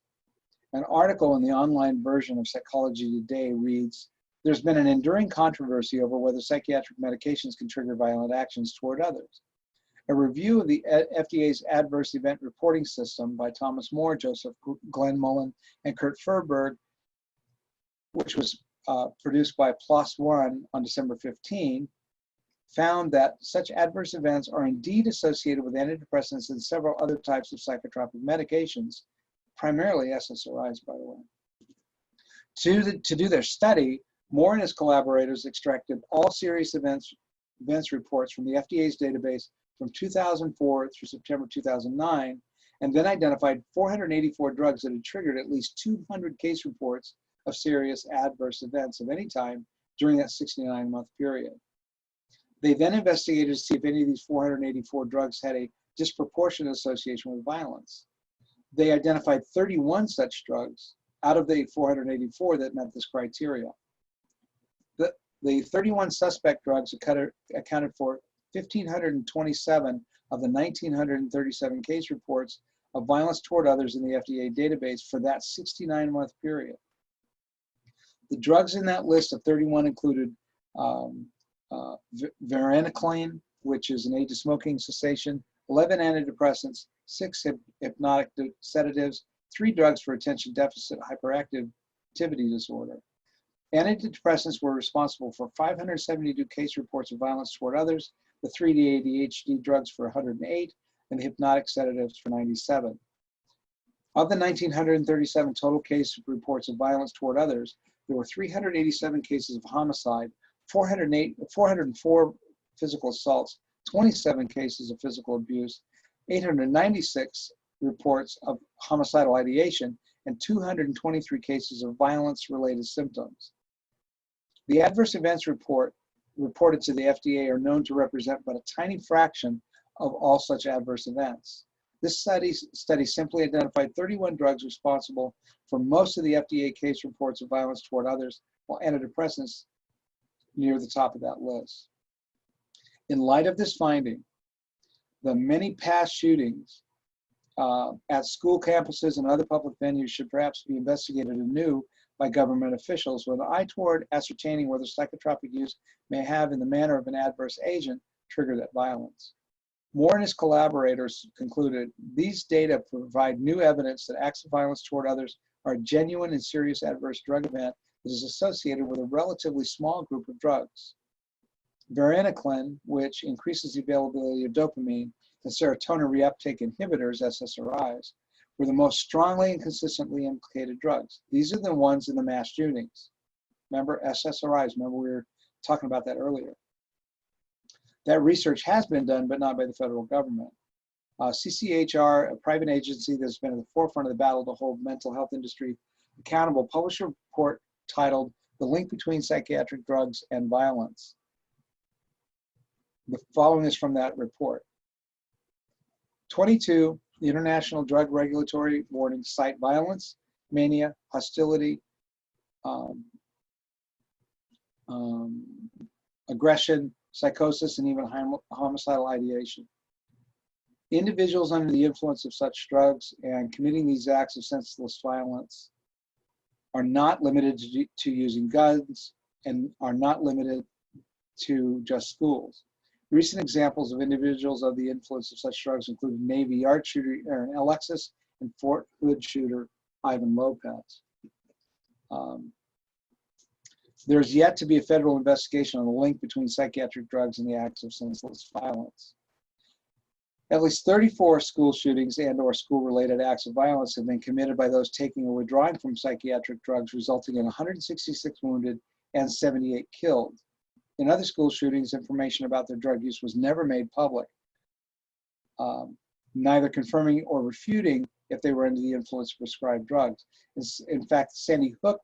An article in the online version of Psychology Today reads, "There's been an enduring controversy over whether psychiatric medications can trigger violent actions toward others. A review of the FDA's adverse event reporting system by Thomas Moore, Joseph Glenn Mullen, and Kurt Furberg, which was produced by PLOS ONE on December 15, found that such adverse events are indeed associated with antidepressants and several other types of psychotropic medications, primarily SSRIs, by the way. To do their study, Moore and his collaborators extracted all serious events reports from the FDA's database from 2004 through September 2009, and then identified 484 drugs that had triggered at least 200 case reports of serious adverse events of any time during that 69-month period. They then investigated to see if any of these 484 drugs had a disproportionate association with violence. they identified 31 such drugs out of the 484 that met this criteria. The 31 suspect drugs accounted for 1,527 of the 1,937 case reports of violence toward others in the FDA database for that 69-month period. The drugs in that list of 31 included varenicline, which is an aid to smoking cessation, 11 antidepressants, 6 hypnotic sedatives, 3 drugs for attention deficit hyperactivity disorder. Antidepressants were responsible for 572 case reports of violence toward others, the 3 ADHD drugs for 108, and the hypnotic sedatives for 97. Of the 1,937 total case reports of violence toward others, there were 387 cases of homicide, 404 physical assaults, 27 cases of physical abuse, 896 reports of homicidal ideation, and 223 cases of violence-related symptoms. The adverse events reported to the FDA are known to represent but a tiny fraction of all such adverse events. This study simply identified 31 drugs responsible for most of the FDA case reports of violence toward others, while antidepressants near the top of that list. In light of this finding, the many past shootings at school campuses and other public venues should perhaps be investigated anew by government officials with an eye toward ascertaining whether psychotropic use may have, in the manner of an adverse agent, triggered that violence. Moore and his collaborators concluded these data provide new evidence that acts of violence toward others are a genuine and serious adverse drug event that is associated with a relatively small group of drugs. Varenicline, which increases the availability of dopamine, and serotonin reuptake inhibitors, SSRIs, were the most strongly and consistently implicated drugs. These are the ones in the mass shootings. Remember SSRIs, remember we were talking about that earlier. That research has been done, but not by the federal government. CCHR, a private agency that's been at the forefront of the battle to hold mental health industry accountable, published a report titled The Link Between Psychiatric Drugs and Violence. The following is from that report. 22, the International Drug Regulatory Warnings cite violence, mania, hostility, aggression, psychosis, and even homicidal ideation. Individuals under the influence of such drugs and committing these acts of senseless violence are not limited to using guns and are not limited to just schools. Recent examples of individuals under the influence of such drugs include Navy Yard shooter Aaron Alexis and Fort Hood shooter Ivan Lopez. There's yet to be a federal investigation on the link between psychiatric drugs and the acts of senseless violence. At least 34 school shootings and/or school-related acts of violence have been committed by those taking or withdrawing from psychiatric drugs, resulting in 166 wounded and 78 killed. In other school shootings, information about their drug use was never made public, neither confirming or refuting if they were under the influence of prescribed drugs. In fact, Sandy Hook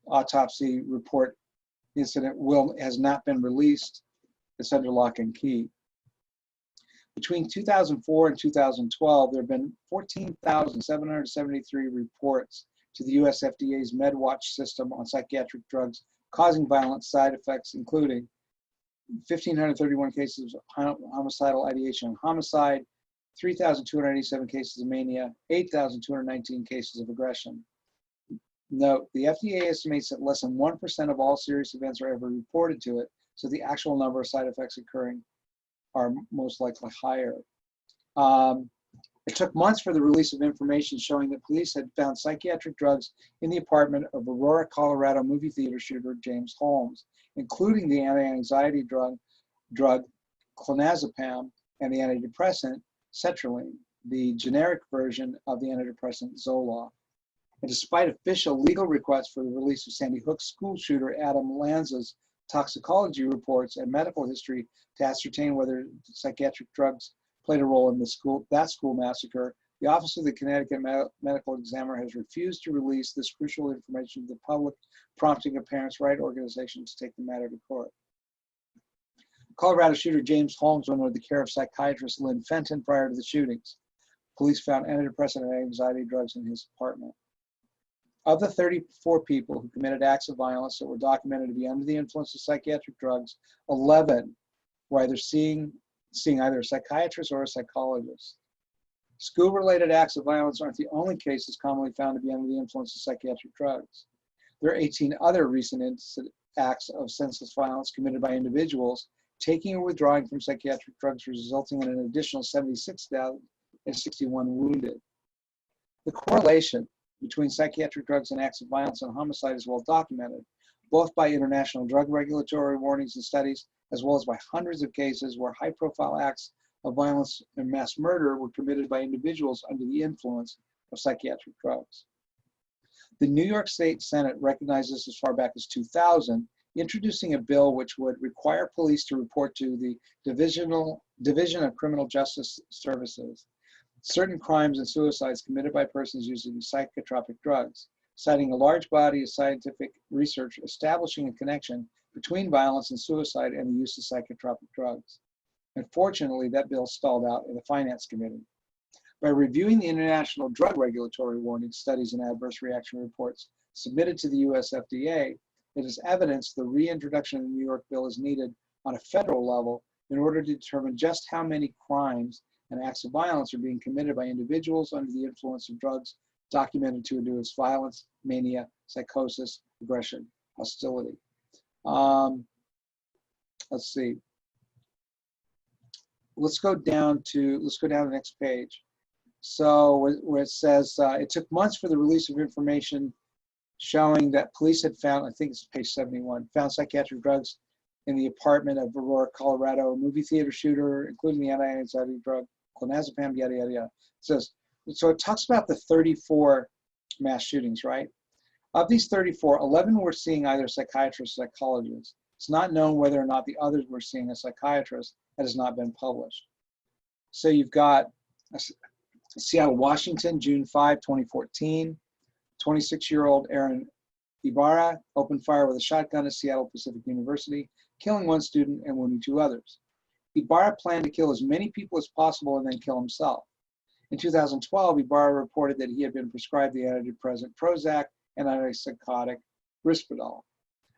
autopsy report incident has not been released. It's under lock and key. Between 2004 and 2012, there have been 14,773 reports to the US FDA's MedWatch system on psychiatric drugs causing violent side effects, including 1,531 cases of homicidal ideation and homicide, 3,287 cases of mania, 8,219 cases of aggression. Note, the FDA estimates that less than 1% of all serious events are ever reported to it, so the actual number of side effects occurring are most likely higher. It took months for the release of information showing that police had found psychiatric drugs in the apartment of Aurora, Colorado movie theater shooter James Holmes, including the anti-anxiety drug clonazepam and the antidepressant sertraline, the generic version of the antidepressant Zoloft. And despite official legal requests for the release of Sandy Hook school shooter Adam Lanza's toxicology reports and medical history to ascertain whether psychiatric drugs played a role in that school massacre, the Office of the Connecticut Medical Examiner has refused to release this crucial information to the public, prompting a parents' right organization to take the matter to court. Colorado shooter James Holmes went under the care of psychiatrist Lynn Fenton prior to the shootings. Police found antidepressant and anxiety drugs in his apartment. Of the 34 people who committed acts of violence that were documented to be under the influence of psychiatric drugs, 11 were either seeing either a psychiatrist or a psychologist. School-related acts of violence aren't the only cases commonly found to be under the influence of psychiatric drugs. There are 18 other recent acts of senseless violence committed by individuals taking or withdrawing from psychiatric drugs, resulting in an additional 76 deaths and 61 wounded. The correlation between psychiatric drugs and acts of violence and homicide is well documented, both by international drug regulatory warnings and studies, as well as by hundreds of cases where high-profile acts of violence and mass murder were committed by individuals under the influence of psychiatric drugs. The New York State Senate recognized this as far back as 2000, introducing a bill which would require police to report to the Division of Criminal Justice Services certain crimes and suicides committed by persons using psychotropic drugs, citing a large body of scientific research establishing a connection between violence and suicide and the use of psychotropic drugs. Unfortunately, that bill stalled out in the Finance Committee. By reviewing the international drug regulatory warnings, studies, and adverse reaction reports submitted to the US FDA, it is evidence the reintroduction of the New York bill is needed on a federal level in order to determine just how many crimes and acts of violence are being committed by individuals under the influence of drugs documented to induce violence, mania, psychosis, aggression, hostility. Let's see. Let's go down to the next page. So where it says, it took months for the release of information showing that police had found, I think it's page 71, found psychiatric drugs in the apartment of Aurora, Colorado, a movie theater shooter, including the anti-anxiety drug, clonazepam, yada, yada, yada. So it talks about the 34 mass shootings, right? Of these 34, 11 were seeing either psychiatrists or psychologists. It's not known whether or not the others were seeing a psychiatrist. That has not been published. So you've got Seattle, Washington, June 5, 2014. 26-year-old Aaron Ibarra opened fire with a shotgun at Seattle Pacific University, killing one student and wounding 2 others. Ibarra planned to kill as many people as possible and then kill himself. In 2012, Ibarra reported that he had been prescribed the antidepressant Prozac and antipsychotic Risperdal.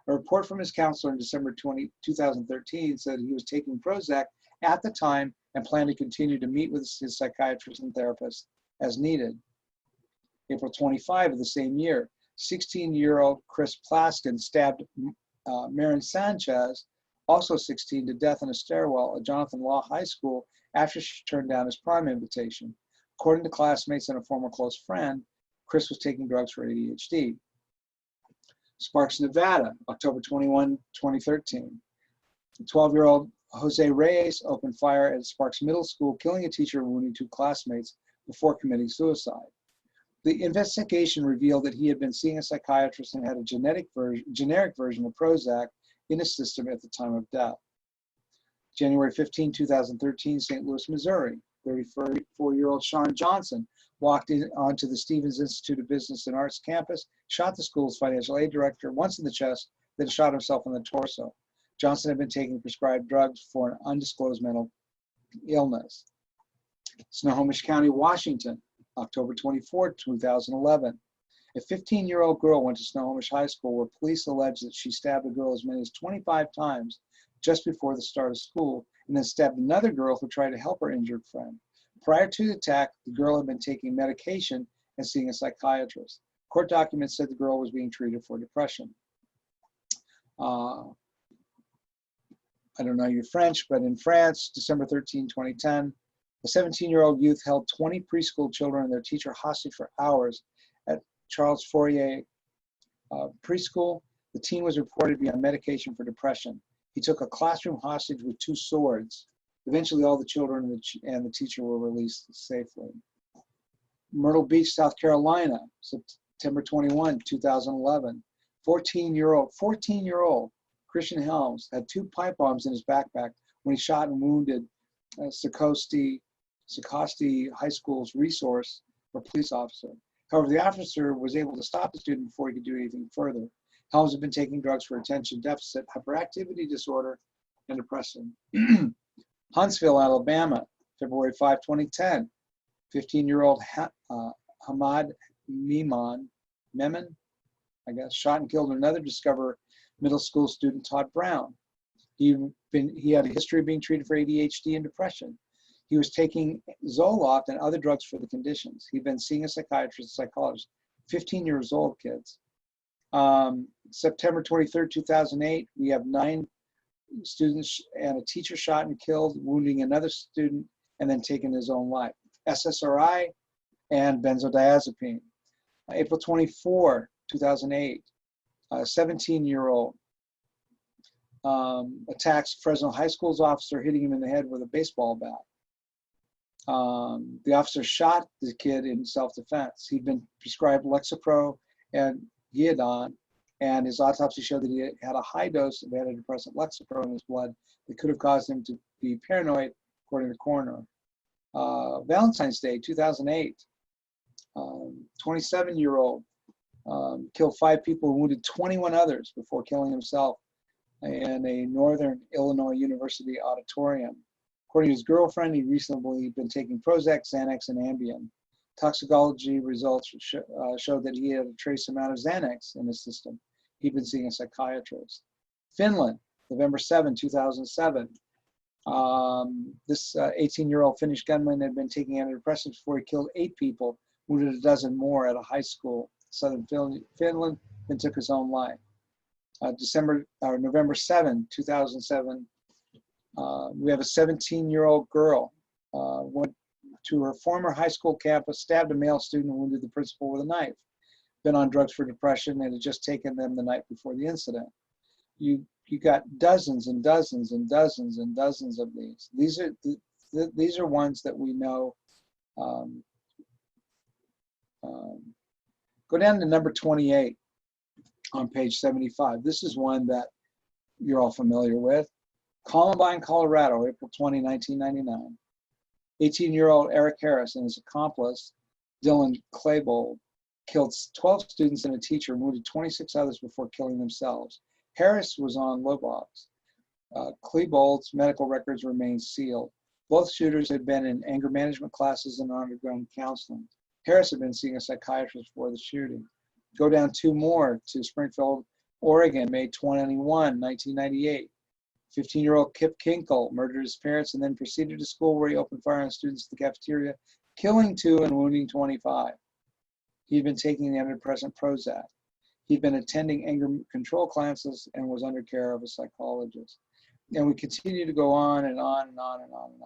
A report from his counselor in December 2013 said he was taking Prozac at the time and planned to continue to meet with his psychiatrist and therapist as needed. April 25 of the same year, 16-year-old Chris Plaskin stabbed Marin Sanchez, also 16, to death in a stairwell at Jonathan Law High School after she turned down his prom invitation. According to classmates and a former close friend, Chris was taking drugs for ADHD. Sparks, Nevada, October 21, 2013. 12-year-old Jose Reyes opened fire at Sparks Middle School, killing a teacher and wounding 2 classmates before committing suicide. The investigation revealed that he had been seeing a psychiatrist and had a generic version of Prozac in his system at the time of death. January 15, 2013, St. Louis, Missouri. 34-year-old Sean Johnson walked onto the Stevens Institute of Business and Arts campus, shot the school's financial aid director once in the chest, then shot himself in the torso. Johnson had been taking prescribed drugs for an undisclosed mental illness. Snohomish County, Washington, October 24, 2011. A 15-year-old girl went to Snohomish High School where police alleged that she stabbed a girl as many as 25 times just before the start of school, and then stabbed another girl who tried to help her injured friend. Prior to the attack, the girl had been taking medication and seeing a psychiatrist. Court documents said the girl was being treated for depression. I don't know your French, but in France, December 13, 2010, a 17-year-old youth held 20 preschool children and their teacher hostage for hours at Charles Fourier preschool. The teen was reported to be on medication for depression. He took a classroom hostage with 2 swords. Eventually, all the children and the teacher were released safely. Myrtle Beach, South Carolina, September 21, 2011. 14-year-old Christian Helms had 2 pipe bombs in his backpack when he shot and wounded Sakosti High School's resource or police officer. However, the officer was able to stop the student before he could do anything further. Helms had been taking drugs for attention deficit hyperactivity disorder and depression. Huntsville, Alabama, February 5, 2010. 15-year-old Hamad Memon, I guess, shot and killed another Discover middle school student, Todd Brown. He had a history of being treated for ADHD and depression. He was taking Zoloft and other drugs for the conditions. He'd been seeing a psychiatrist, psychologist. 15 years old, kids. September 23rd, 2008, we have 9 students and a teacher shot and killed, wounding another student, and then taking his own life. Ssri and Benzodiazepine. April 24, 2008, a 17-year-old attacks Fresno High School's officer, hitting him in the head with a baseball bat. The officer shot the kid in self-defense. He'd been prescribed Lexapro and Guiadon, and his autopsy showed that he had a high dose of antidepressant Lexapro in his blood that could have caused him to be paranoid, according to the coroner. Valentine's Day, 2008, 27-year-old killed 5 people and wounded 21 others before killing himself in a Northern Illinois University auditorium. According to his girlfriend, he'd recently been taking Prozac, Xanax, and Ambien. Toxicology results showed that he had a trace amount of Xanax in his system. He'd been seeing a psychiatrist. Finland, November 7, 2007. This 18-year-old Finnish gunman had been taking antidepressants before he killed 8 people, wounded a dozen more at a high school. Southern Finland, then took his own life. November 7, 2007, we have a 17-year-old girl went to her former high school campus, stabbed a male student, and wounded the principal with a knife. Been on drugs for depression and had just taken them the night before the incident. You got dozens and dozens and dozens and dozens of these. These are ones that we know. Go down to number 28 on page 75. This is one that you're all familiar with. Columbine, Colorado, April 20, 1999. 18-year-old Eric Harris and his accomplice, Dylan Klebold, killed 12 students and a teacher and wounded 26 others before killing themselves. Harris was on Lobox. Klebold's medical records remained sealed. Both shooters had been in anger management classes and undergone counseling. Harris had been seeing a psychiatrist before the shooting. Go down 2 more to Springfield, Oregon, May 21, 1998. 15-year-old Kip Kinkle murdered his parents and then proceeded to school where he opened fire on students at the cafeteria, killing 2 and wounding 25. He'd been taking the antidepressant Prozac. He'd been attending anger control classes and was under care of a psychologist. And we continue to go on and on and on and on and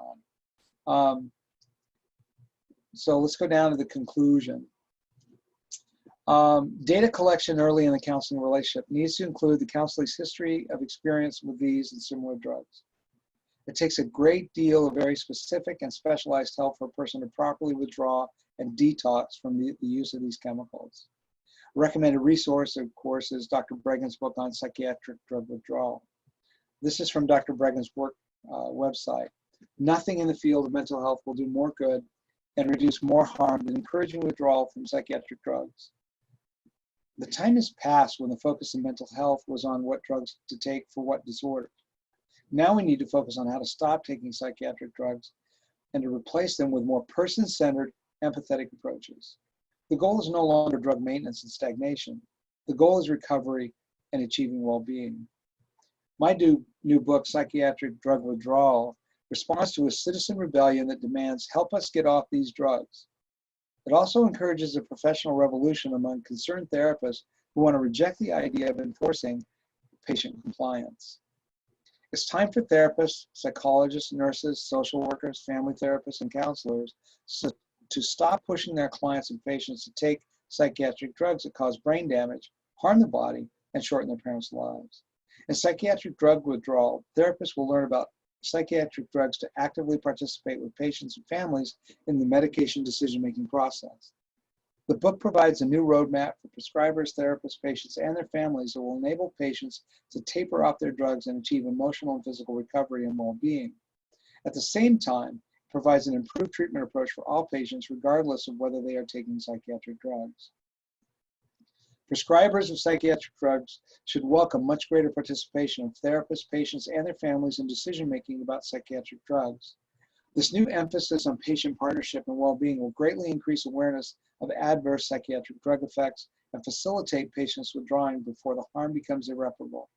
on. So let's go down to the conclusion. Data collection early in the counseling relationship needs to include the counselor's history of experience with these and similar drugs. It takes a great deal of very specific and specialized help for a person to properly withdraw and detox from the use of these chemicals. A recommended resource, of course, is Dr. Bregan's book on psychiatric drug withdrawal. This is from Dr. Bregan's work website. Nothing in the field of mental health will do more good and reduce more harm than encouraging withdrawal from psychiatric drugs. The time has passed when the focus in mental health was on what drugs to take for what disorder. Now we need to focus on how to stop taking psychiatric drugs and to replace them with more person-centered, empathetic approaches. The goal is no longer drug maintenance and stagnation. The goal is recovery and achieving well-being. My new book, Psychiatric Drug Withdrawal, responds to a citizen rebellion that demands help us get off these drugs. It also encourages a professional revolution among concerned therapists who want to reject the idea of enforcing patient compliance. It's time for therapists, psychologists, nurses, social workers, family therapists, and counselors to stop pushing their clients and patients to take psychiatric drugs that cause brain damage, harm the body, and shorten their parents' lives. In psychiatric drug withdrawal, therapists will learn about psychiatric drugs to actively participate with patients and families in the medication decision-making process. The book provides a new roadmap for prescribers, therapists, patients, and their families that will enable patients to taper off their drugs and achieve emotional and physical recovery and well-being. At the same time, it provides an improved treatment approach for all patients, regardless of whether they are taking psychiatric drugs. Prescribers of psychiatric drugs should welcome much greater participation of therapists, patients, and their families in decision-making about psychiatric drugs. This new emphasis on patient partnership and well-being will greatly increase awareness of adverse psychiatric drug effects and facilitate patients withdrawing before the harm becomes irreparable.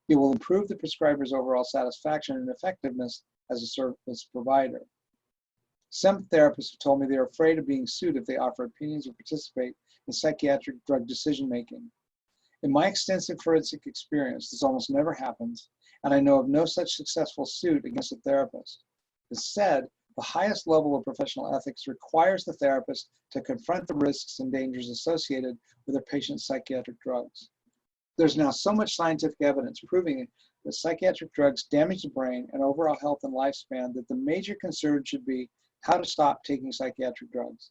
It will improve the prescriber's overall satisfaction and effectiveness as a service provider. Some therapists have told me they are afraid of being sued if they offer opinions or participate in psychiatric drug decision-making. In my extensive forensic experience, this almost never happens, and I know of no such successful suit against a therapist. Instead, the highest level of professional ethics requires the therapist to confront the risks and dangers associated with their patient's psychiatric drugs. There's now so much scientific evidence proving that psychiatric drugs damage the brain and overall health and lifespan that the major concern should be how to stop taking psychiatric drugs.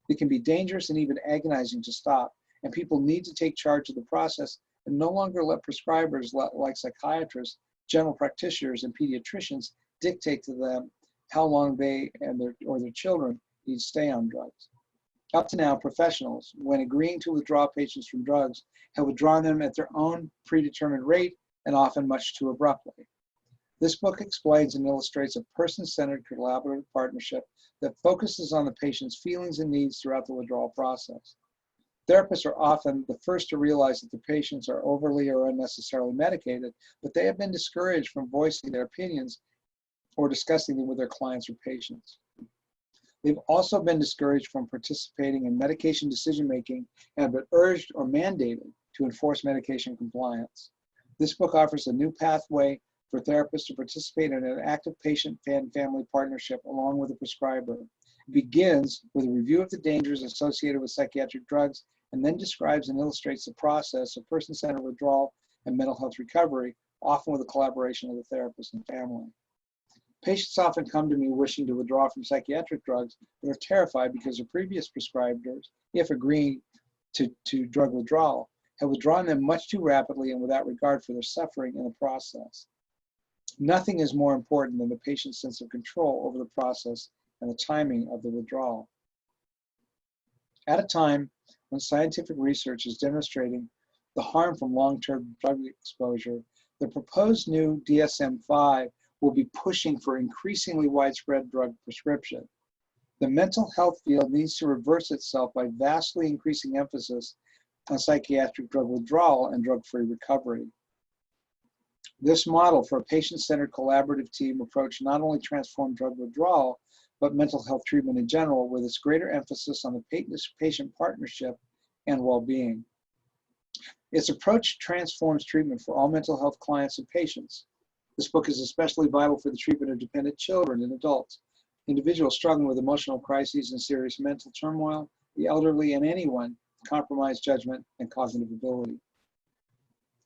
It can be dangerous and even agonizing to stop, and people need to take charge of the process and no longer let prescribers like psychiatrists, general practitioners, and pediatricians dictate to them how long they and their children need to stay on drugs. Up to now, professionals, when agreeing to withdraw patients from drugs, have withdrawn them at their own predetermined rate and often much too abruptly. This book explains and illustrates a person-centered collaborative partnership that focuses on the patient's feelings and needs throughout the withdrawal process. Therapists are often the first to realize that the patients are overly or unnecessarily medicated, but they have been discouraged from voicing their opinions or discussing them with their clients or patients. They've also been discouraged from participating in medication decision-making and have been urged or mandated to enforce medication compliance. This book offers a new pathway for therapists to participate in an active patient and family partnership along with the prescriber. It begins with a review of the dangers associated with psychiatric drugs and then describes and illustrates the process of person-centered withdrawal and mental health recovery, often with the collaboration of the therapist and family. Patients often come to me wishing to withdraw from psychiatric drugs, but are terrified because their previous prescribers, if agreeing to drug withdrawal, have withdrawn them much too rapidly and without regard for their suffering in the process. Nothing is more important than the patient's sense of control over the process and the timing of the withdrawal. At a time when scientific research is demonstrating the harm from long-term drug exposure, the proposed new DSM-5 will be pushing for increasingly widespread drug prescription. The mental health field needs to reverse itself by vastly increasing emphasis on psychiatric drug withdrawal and drug-free recovery. This model for a patient-centered collaborative team approach not only transformed drug withdrawal, but mental health treatment in general, with its greater emphasis on the patient partnership and well-being. Its approach transforms treatment for all mental health clients and patients. This book is especially vital for the treatment of dependent children and adults, individuals struggling with emotional crises and serious mental turmoil, the elderly, and anyone with compromised judgment and cognitive ability.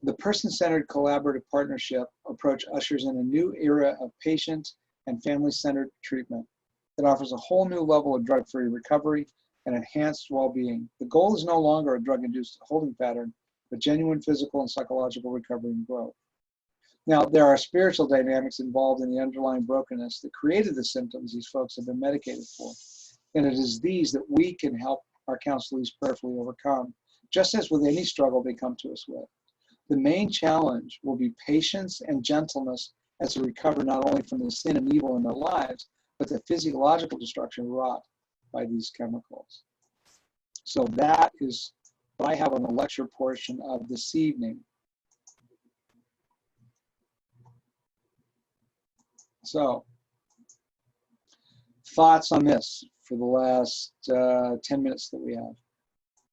The person-centered collaborative partnership approach ushers in a new era of patient and family-centered treatment that offers a whole new level of drug-free recovery and enhanced well-being. The goal is no longer a drug-induced holding pattern, but genuine physical and psychological recovery and growth. Now, there are spiritual dynamics involved in the underlying brokenness that created the symptoms these folks have been medicated for. And it is these that we can help our counselees prayerfully overcome, just as with any struggle they come to us with. The main challenge will be patience and gentleness as they recover not only from the sin and evil in their lives, but the physiological destruction wrought by these chemicals. So that is what I have on the lecture portion of this evening. So, thoughts on this for the last 10 minutes that we have?